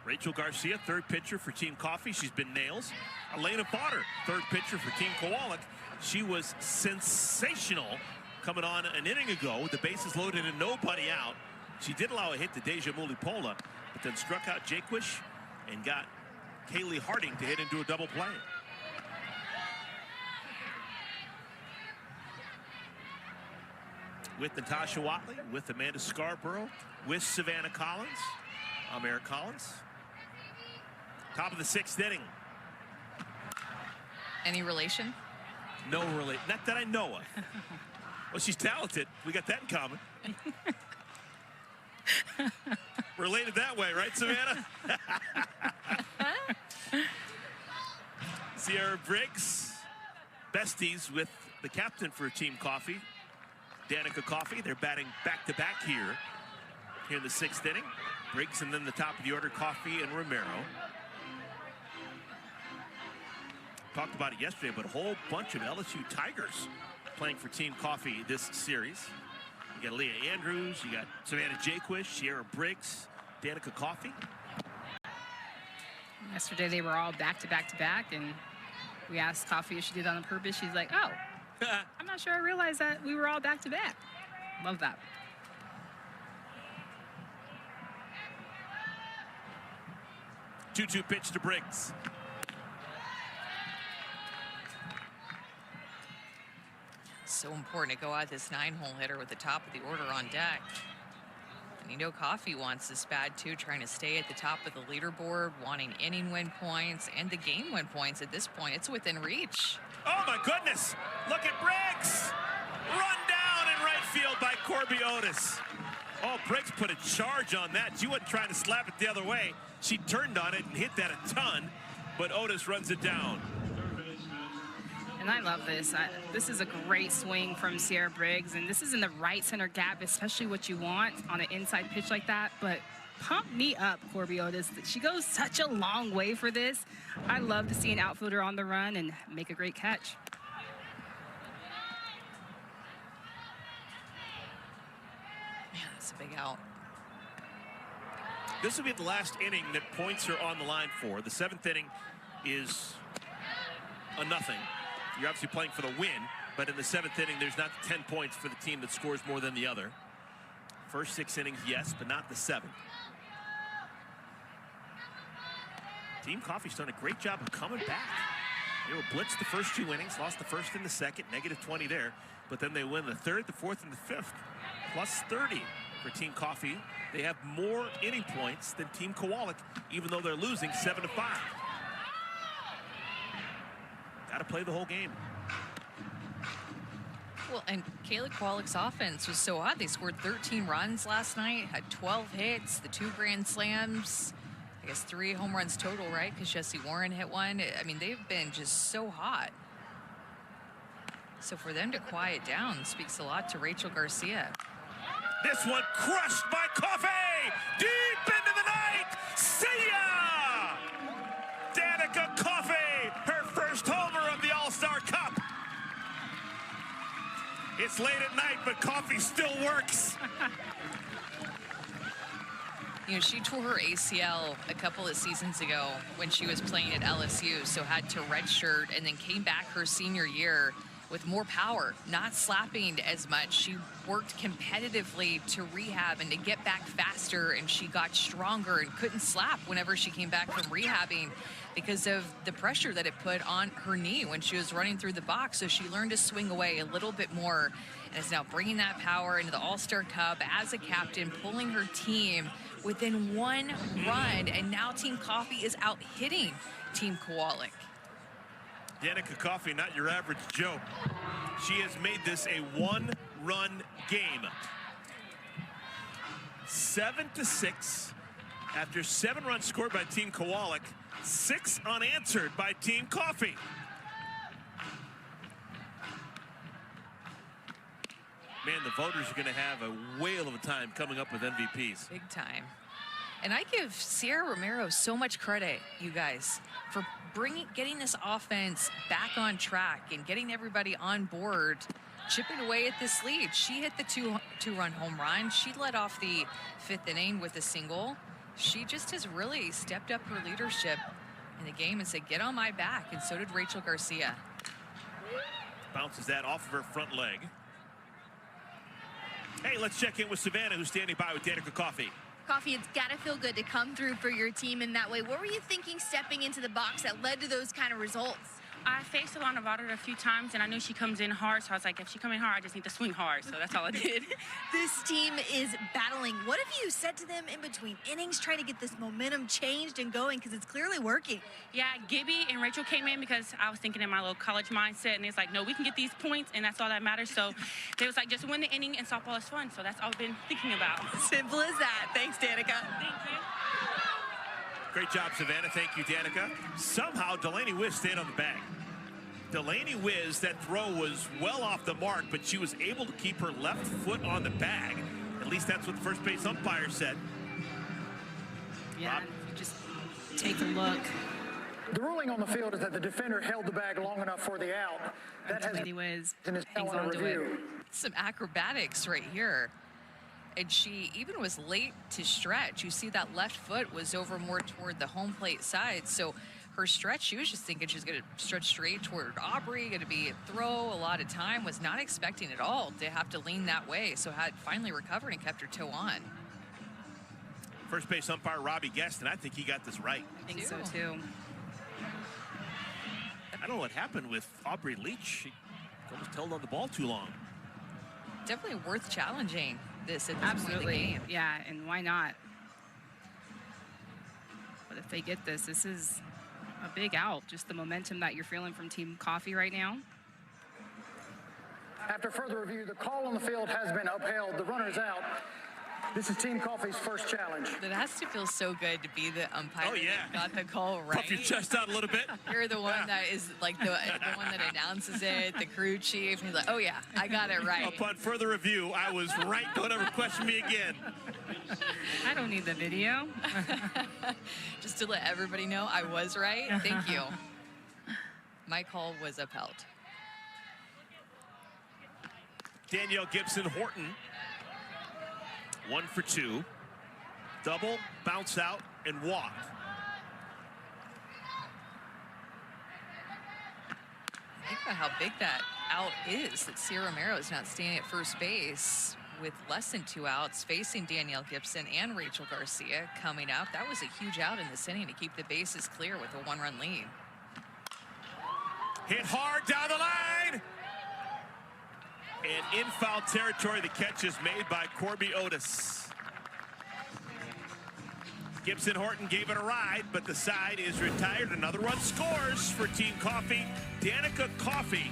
Rachel Garcia, third pitcher for Team Coffee. She's been nails. Elena Potter, third pitcher for Team Kowalik. She was sensational coming on an inning ago with the bases loaded and nobody out. She did allow a hit to Deja Mulipola, but then struck out Jaquish and got Kaylee Harding to hit into a double play. with Natasha Watley, with Amanda Scarborough, with Savannah Collins. I'm Eric Collins. Top of the 6th inning. Any relation? No relation. Not that I know of. Well, she's talented. We got that in common. Related that way, right, Savannah? Sierra Briggs, besties with the captain for Team Coffee, Danica Coffey. They're batting back-to-back here in the 6th inning. Briggs and then the top of the order, Coffey and Romero. Talked about it yesterday, but a whole bunch of LSU Tigers playing for Team Coffee this series. You got Leah Andrews, you got Savannah Jaquish, Sierra Briggs, Danica Coffey. Yesterday they were all back-to-back-to-back, and we asked Coffey if she did it on purpose. She's like, oh, I'm not sure I realized that we were all back-to-back. Love that. Two-two pitch to Briggs. So important to go out this 9-hole hitter with the top of the order on deck. And you know Coffey wants this bad too, trying to stay at the top of the leaderboard, wanting inning win points and the game win points. At this point, it's within reach. Oh my goodness, look at Briggs. Run down in right field by Corby Otis. Oh, Briggs put a charge on that. She wasn't trying to slap it the other way. She turned on it and hit that a ton, but Otis runs it down. And I love this. This is a great swing from Sierra Briggs, and this is in the right center gap, especially what you want on an inside pitch like that. But pump me up, Corby Otis. She goes such a long way for this. I love to see an outfielder on the run and make a great catch. Man, that's a big out. This will be the last inning that points are on the line for. The 7th inning is a nothing. You're obviously playing for the win, but in the 7th inning, there's not 10 points for the team that scores more than the other. First 6 innings, yes, but not the 7th. Team Coffey's done a great job of coming back. They were blitzed the first 2 innings, lost the first and the second, -20 there, but then they win the 3rd, the 4th, and the 5th. Plus 30 for Team Coffey. They have more inning points than Team Kowalik, even though they're losing 7-5. Got to play the whole game. Well, and Kayla Kowalik's offense was so odd. They scored 13 runs last night, had 12 hits, the 2 grand slams, I guess 3 home runs total, right? Because Jesse Warren hit one. I mean, they've been just so hot. So for them to quiet down speaks a lot to Rachel Garcia. This one crushed by Coffey! Deep into the night! See ya! Danica Coffey, her first homer of the All-Star Cup. It's late at night, but Coffey still works. You know, she tore her ACL a couple of seasons ago when she was playing at LSU, so had to redshirt and then came back her senior year with more power, not slapping as much. She worked competitively to rehab and to get back faster, and she got stronger and couldn't slap whenever she came back from rehabbing because of the pressure that it put on her knee when she was running through the box. So she learned to swing away a little bit more and is now bringing that power into the All-Star Cup as a captain, pulling her team within 1 run, and now Team Coffey is out hitting Team Kowalik. Danica Coffey, not your average Joe. She has made this a 1-run game. 7-6 after 7 runs scored by Team Kowalik, 6 unanswered by Team Coffey. Man, the voters are going to have a whale of a time coming up with MVPs. Big time. And I give Sierra Romero so much credit, you guys, for getting this offense back on track and getting everybody on board, chipping away at this lead. She hit the two-run home run. She led off the 5th inning with a single. She just has really stepped up her leadership in the game and said, get on my back, and so did Rachel Garcia. Bounces that off of her front leg. Hey, let's check in with Savannah, who's standing by with Danica Coffey. Coffey, it's got to feel good to come through for your team in that way. What were you thinking stepping into the box that led to those kind of results? I faced Alana Vaughter a few times, and I knew she comes in hard, so I was like, if she comes in hard, I just need to swing hard, so that's all I did. This team is battling. What have you said to them in between innings, trying to get this momentum changed and going, because it's clearly working? Yeah, Gibby and Rachel came in because I was thinking in my little college mindset, and it's like, no, we can get these points, and that's all that matters. So they was like, just win the inning, and softball is fun, so that's all I've been thinking about. Simple as that. Thanks, Danica. Thank you. Great job, Savannah. Thank you, Danica. Somehow, Delaney Wiz stayed on the bag. Delaney Wiz, that throw was well off the mark, but she was able to keep her left foot on the bag. At least that's what the first base umpire said. Yeah, if you just take a look. The ruling on the field is that the defender held the bag long enough for the out. That has Delaney Wiz been his hangs on to it. Some acrobatics right here. And she even was late to stretch. You see that left foot was over more toward the home plate side. So her stretch, she was just thinking she was going to stretch straight toward Aubrey, going to be a throw, a lot of time, was not expecting at all to have to lean that way. So had finally recovered and kept her toe on. First base umpire Robbie Guest, and I think he got this right. I think so too. I don't know what happened with Aubrey Leach. She almost held on the ball too long. Definitely worth challenging this at this point in the game. Yeah, and why not? But if they get this, this is a big out. Just the momentum that you're feeling from Team Coffee right now. After further review, the call on the field has been upheld. The runner's out. This is Team Coffee's first challenge. That has to feel so good to be the umpire. Oh, yeah. That got the call right. Puff your chest out a little bit. You're the one that is like the one that announces it, the crew chief. And he's like, oh, yeah, I got it right. Upon further review, I was right. Don't ever question me again. I don't need the video. Just to let everybody know I was right. Thank you. My call was upheld. Danielle Gibson Horton. 1 for 2. Double, bounce out, and walk. Think about how big that out is, that Sierra Romero is not standing at first base with less than 2 outs, facing Danielle Gibson and Rachel Garcia coming up. That was a huge out in this inning to keep the bases clear with a 1-run lead. Hit hard down the line. And in foul territory, the catch is made by Corby Otis. Gibson Horton gave it a ride, but the side is retired. Another run scores for Team Coffee. Danica Coffee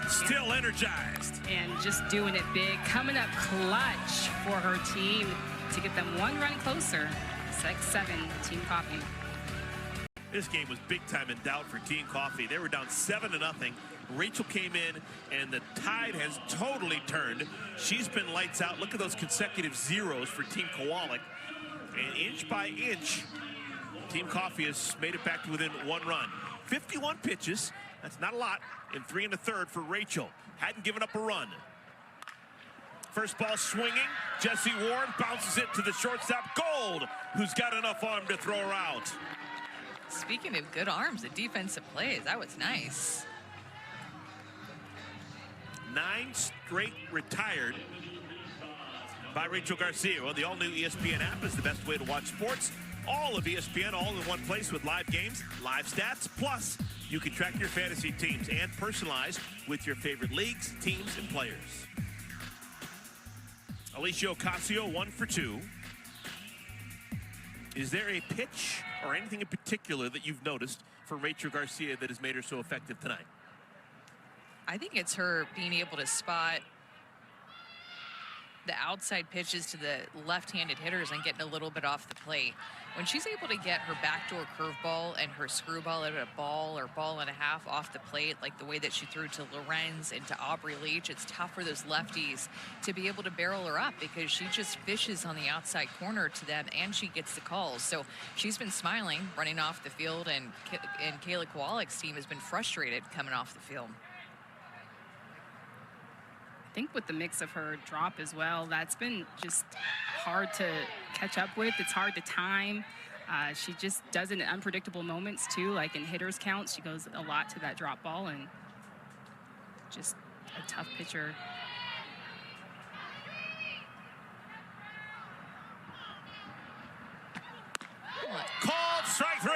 still energized. And just doing it big, coming up clutch for her team to get them 1 run closer. 6-7, Team Coffee. This game was big time in doubt for Team Coffee. They were down 7-0. Rachel came in, and the tide has totally turned. She's been lights out. Look at those consecutive zeros for Team Kowalik. And inch by inch, Team Coffee has made it back to within 1 run. 51 pitches. That's not a lot. In 3 1/3 for Rachel. Hadn't given up a run. First ball swinging. Jessie Warren bounces it to the shortstop, Gold, who's got enough arm to throw her out. Speaking of good arms, the defensive plays, that was nice. 9 straight retired by Rachel Garcia. Well, the all-new ESPN app is the best way to watch sports. All of ESPN, all in one place with live games, live stats, plus you can track your fantasy teams and personalize with your favorite leagues, teams, and players. Alicia Ocasio, 1 for 2. Is there a pitch or anything in particular that you've noticed for Rachel Garcia that has made her so effective tonight? I think it's her being able to spot the outside pitches to the left-handed hitters and getting a little bit off the plate. When she's able to get her backdoor curveball and her screwball at a ball or ball and a half off the plate, like the way that she threw to Lorenz and to Aubrey Leach, it's tough for those lefties to be able to barrel her up because she just fishes on the outside corner to them and she gets the calls. So she's been smiling, running off the field, and Kayla Kowalik's team has been frustrated coming off the field. I think with the mix of her drop as well, that's been just hard to catch up with. It's hard to time. She just does it in unpredictable moments too, like in hitters counts. She goes a lot to that drop ball, and just a tough pitcher. Called strike 3.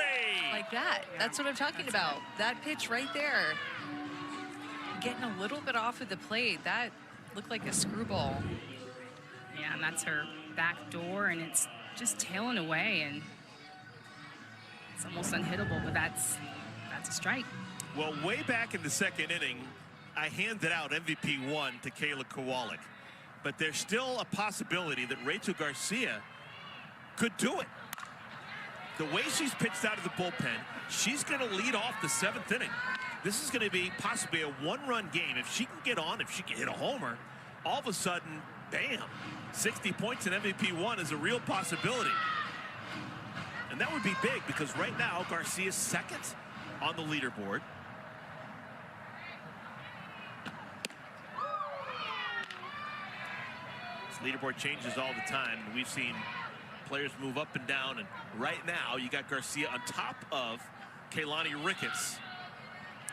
Like that. that. That's what I'm talking about. That pitch right there. Getting a little bit off of the plate. That looked like a screwball. Yeah, and that's her back door, and it's just tailing away, and it's almost unhittable, but that's a strike. Well, way back in the second inning, I handed out MVP 1 to Kayla Kowalik. But there's still a possibility that Rachel Garcia could do it. The way she's pitched out of the bullpen, she's going to lead off the 7th inning. This is going to be possibly a one-run game. If she can get on, if she can hit a homer, all of a sudden, bam, 60 points in MVP 1 is a real possibility. And that would be big because right now, Garcia's second on the leaderboard. This leaderboard changes all the time. We've seen players move up and down, and right now you got Garcia on top of Kaylani Ricketts.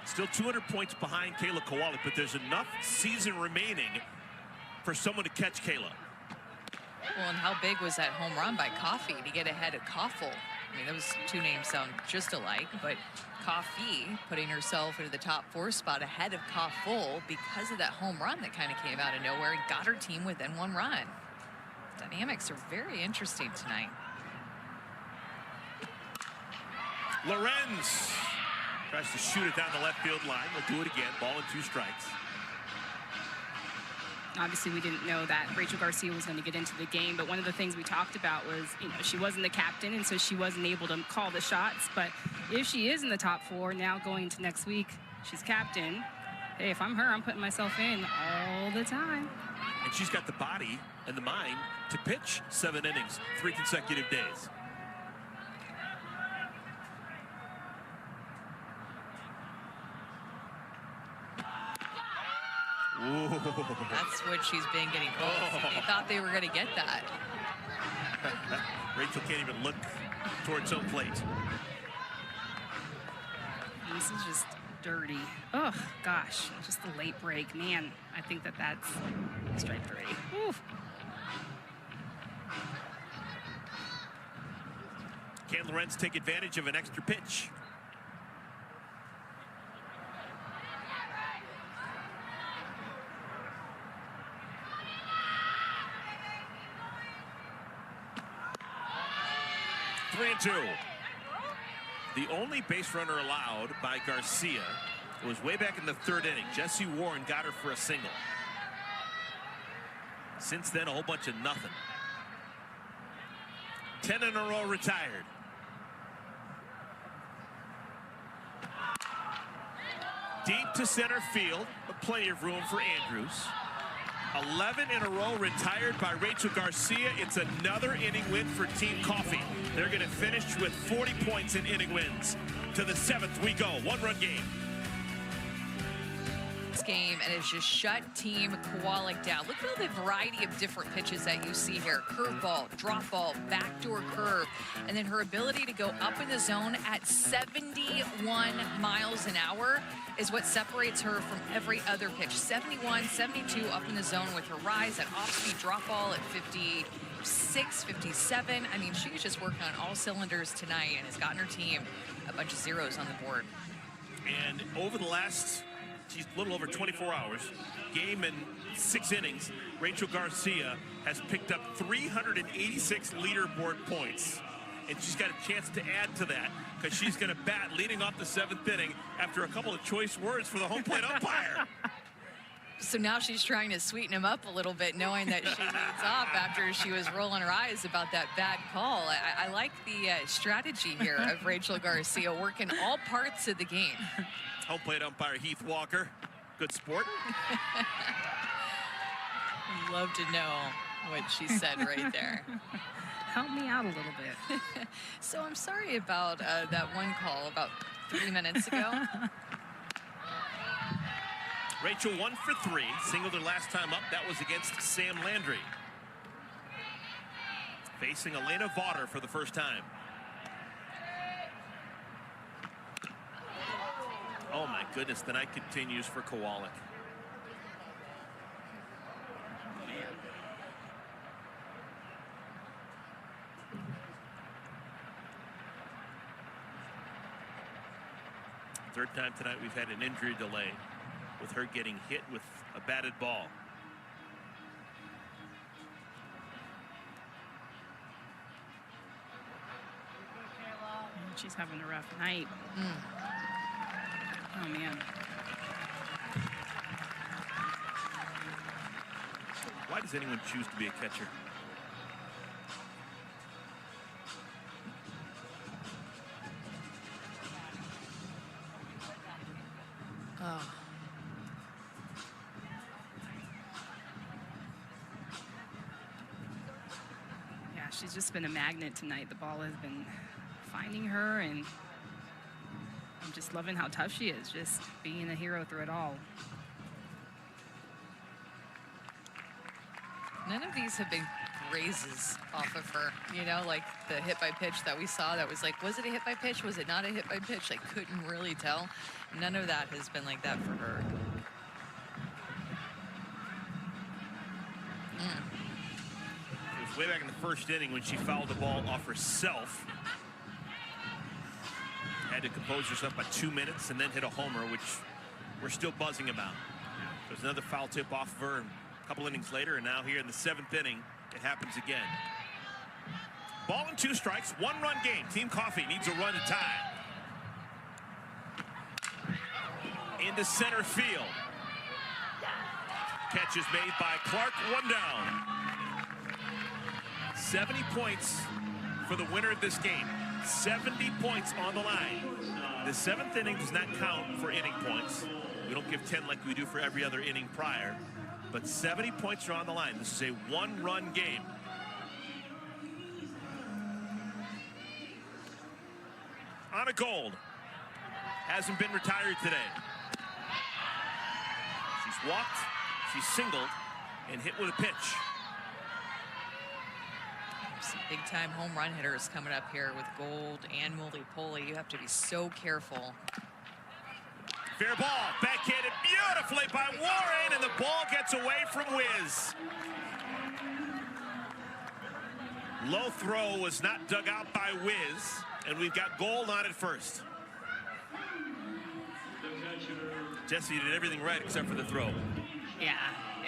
Still 200 points behind Kayla Kowalik, but there's enough season remaining for someone to catch Kayla. Well, and how big was that home run by Coffey to get ahead of Coffel? I mean, those two names sound just alike, but Coffey putting herself into the top 4 spot ahead of Coffel because of that home run that kind of came out of nowhere and got her team within 1 run. Dynamics are very interesting tonight. Lorenz tries to shoot it down the left field line. We'll do it again. Ball and 2 strikes. Obviously, we didn't know that Rachel Garcia was going to get into the game, but one of the things we talked about was, she wasn't the captain, and so she wasn't able to call the shots. But if she is in the top 4, now going into next week, she's captain. Hey, if I'm her, I'm putting myself in all the time. And she's got the body and the mind to pitch 7 innings, 3 consecutive days. Ooh. That's what she's been getting close. They thought they were going to get that. Rachel can't even look towards home plate. This is just dirty. Oh, gosh. Just the late break. Man, I think that's strike 3. Oof. Can Lorenz take advantage of an extra pitch? Three and 2. The only base runner allowed by Garcia was way back in the 3rd inning. Jesse Warren got her for a single. Since then, a whole bunch of nothing. 10 in a row retired. Deep to center field, but plenty of room for Andrews. 11 in a row retired by Rachel Garcia. It's another inning win for Team Coffey. They're going to finish with 40 points in inning wins. To the 7th we go. 1-run game. Game and it's just shut Team Kowalik down. Look at all the variety of different pitches that you see here. Curveball, drop ball, backdoor curve, and then her ability to go up in the zone at 71 miles an hour is what separates her from every other pitch. 71, 72 up in the zone with her rise, that off-speed drop ball at 56, 57. I mean, she's just working on all cylinders tonight and has gotten her team a bunch of zeros on the board. And over the last, she's a little over 24 hours, game and 6 innings, Rachel Garcia has picked up 386 leaderboard points. And she's got a chance to add to that because she's going to bat leading off the 7th inning after a couple of choice words for the home plate umpire. So now she's trying to sweeten him up a little bit, knowing that she leads off after she was rolling her eyes about that bad call. I like the strategy here of Rachel Garcia working all parts of the game. Home plate umpire Heath Walker, good sport. Love to know what she said right there. Help me out a little bit. So I'm sorry about that one call about 3 minutes ago. Rachel 1 for 3, singled her last time up. That was against Sam Landry. Facing Elena Vaughter for the first time. Oh my goodness, the night continues for Kowalik. Third time tonight we've had an injury delay with her getting hit with a batted ball. She's having a rough night. Oh, man. Why does anyone choose to be a catcher? Oh. Yeah, she's just been a magnet tonight. The ball has been finding her, and I'm just loving how tough she is, just being a hero through it all. None of these have been grazes off of her, you know, like the hit by pitch that we saw that was like, was it a hit by pitch? Was it not a hit by pitch? I couldn't really tell. None of that has been like that for her. It was way back in the first inning when she fouled the ball off herself. Had to compose herself by 2 minutes and then hit a homer, which we're still buzzing about. There's another foul tip off of her a couple innings later, and now here in the 7th inning, it happens again. Ball and 2 strikes, 1-run game. Team Coffee needs a run to tie. Into center field. Catch is made by Clark, 1 down. 70 points for the winner of this game. 70 points on the line. The 7th inning does not count for inning points. We don't give 10 like we do for every other inning prior. But 70 points are on the line. This is a 1-run game. Anna Gold hasn't been retired today. She's walked, she's singled, and hit with a pitch. Some big-time home run hitters coming up here with Gold and Mully-Pulley. You have to be so careful. Fair ball, backhanded beautifully by Warren, and the ball gets away from Wiz. Low throw was not dug out by Wiz, and we've got Gold on at first. Jesse did everything right except for the throw. Yeah,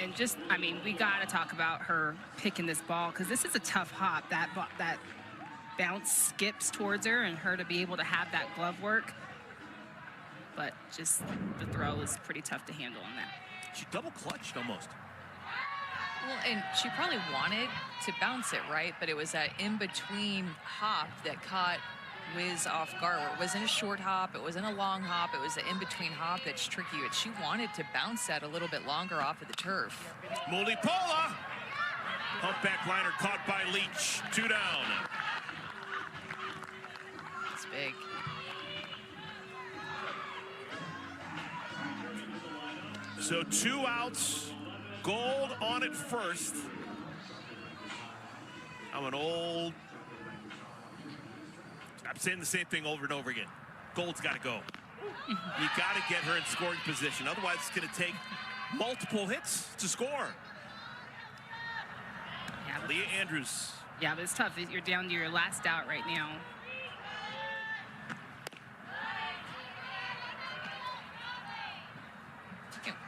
and just, I mean, we got to talk about her picking this ball, because this is a tough hop. That bounce skips towards her, and her to be able to have that glove work. But just the throw is pretty tough to handle on that. She double clutched almost. Well, and she probably wanted to bounce it, right? But it was that in-between hop that caught Wiz off guard. It wasn't a short hop, it wasn't a long hop, it was an in-between hop that's tricky. But she wanted to bounce that a little bit longer off of the turf. Mully-Pulley. Humpback liner caught by Leach. 2 down. It's big. So 2 outs. Gold on it first. I'm saying the same thing over and over again. Gold's got to go. You got to get her in scoring position. Otherwise, it's going to take multiple hits to score. Yeah, Leah Andrews. Yeah, but it's tough. You're down to your last out right now.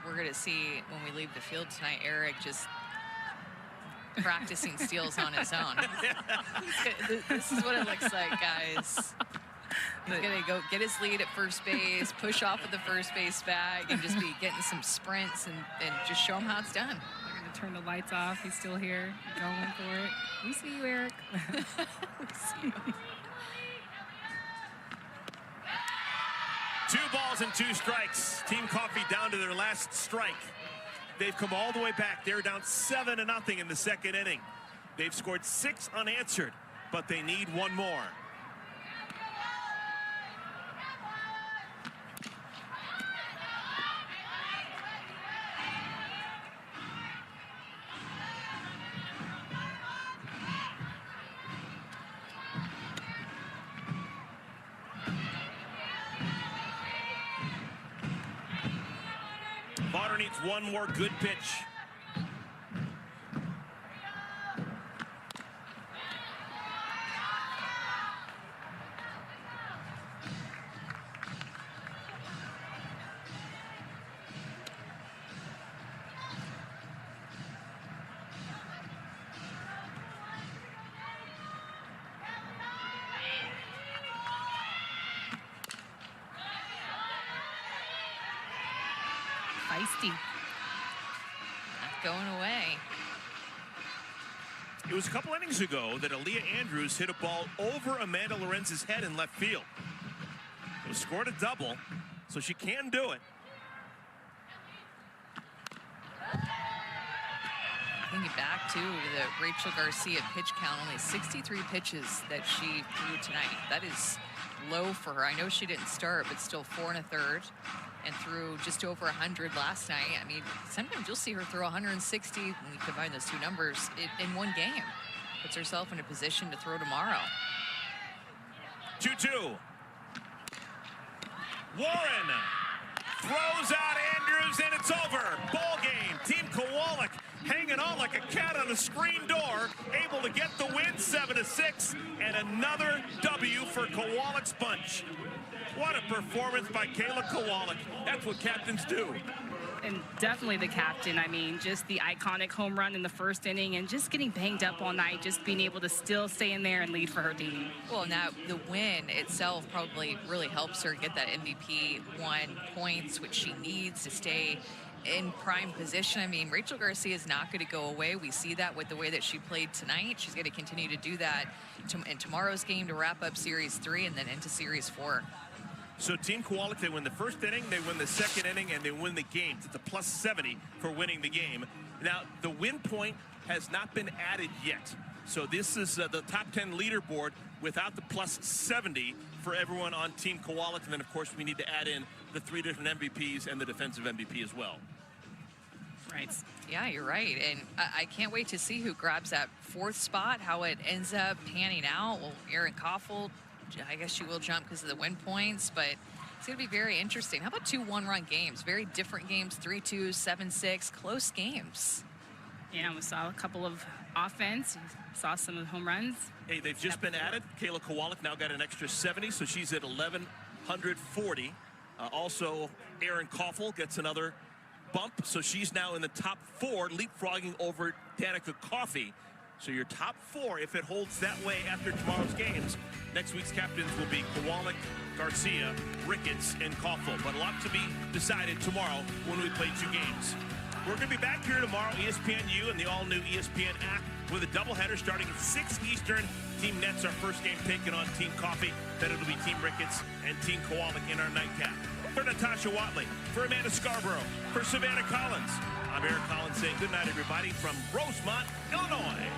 We're going to see when we leave the field tonight, Eric just practicing steals on his own. This is what it looks like, guys. He's going to go get his lead at first base, push off with the first base bag, and just be getting some sprints and just show him how it's done. They're going to turn the lights off. He's still here, going for it. We see you, Eric. We see you. 2 balls and 2 strikes. Team Coffee down to their last strike. They've come all the way back. They're down 7-0 in the 2nd inning. They've scored 6 unanswered, but they need 1 more. Bonner needs 1 more good pitch. 50. Not going away. It was a couple innings ago that Aaliyah Andrews hit a ball over Amanda Lorenz's head in left field. It was scored a double, so she can do it. Thinking back to the Rachel Garcia pitch count, only 63 pitches that she threw tonight. That is low for her. I know she didn't start, but still 4 1/3 and threw just over 100 last night. I mean, sometimes you'll see her throw 160 when you combine those two numbers in one game. Puts herself in a position to throw tomorrow. 2-2. Warren throws out Andrews, and it's over. Ball game. Team Kowalik hanging on like a cat on a screen door, able to get the win 7-6, and another W for Kowalik's bunch. What a performance by Kayla Kowalik. That's what captains do. And definitely the captain. I mean, just the iconic home run in the first inning and just getting banged up all night, just being able to still stay in there and lead for her team. Well, now the win itself probably really helps her get that MVP 1 points, which she needs to stay in prime position. I mean, Rachel Garcia is not going to go away. We see that with the way that she played tonight. She's going to continue to do that in tomorrow's game to wrap up Series 3 and then into Series 4. So Team Kowalik, they win the first inning, they win the second inning, and they win the game. It's a plus 70 for winning the game. Now, the win point has not been added yet. So this is the top 10 leaderboard without the plus 70 for everyone on Team Kowalik. And then, of course, we need to add in the 3 different MVPs and the defensive MVP as well. Right. Yeah, you're right. And I can't wait to see who grabs that 4th spot, how it ends up panning out. Well, Erin Coffel, I guess she will jump because of the win points, but it's going to be very interesting. How about 2 one-run games? Very different games, 3-2, 7-6, close games. Yeah, we saw a couple of offense, saw some of the home runs. Hey, they've just been added. Kayla Kowalik now got an extra 70, so she's at 1,140. Also, Erin Coffel gets another bump, so she's now in the top 4, leapfrogging over Danica Coffey. So your top 4, if it holds that way after tomorrow's games, next week's captains will be Kowalik, Garcia, Ricketts, and Coffel. But a lot to be decided tomorrow when we play 2 games. We're going to be back here tomorrow, ESPNU and the all-new ESPN app with a doubleheader starting at 6 Eastern. Team Nets, our first game, taking on Team Coffee. Then it'll be Team Ricketts and Team Kowalik in our nightcap. For Natasha Watley, for Amanda Scarborough, for Savannah Collins, I'm Eric Collins saying good night, everybody, from Rosemont, Illinois.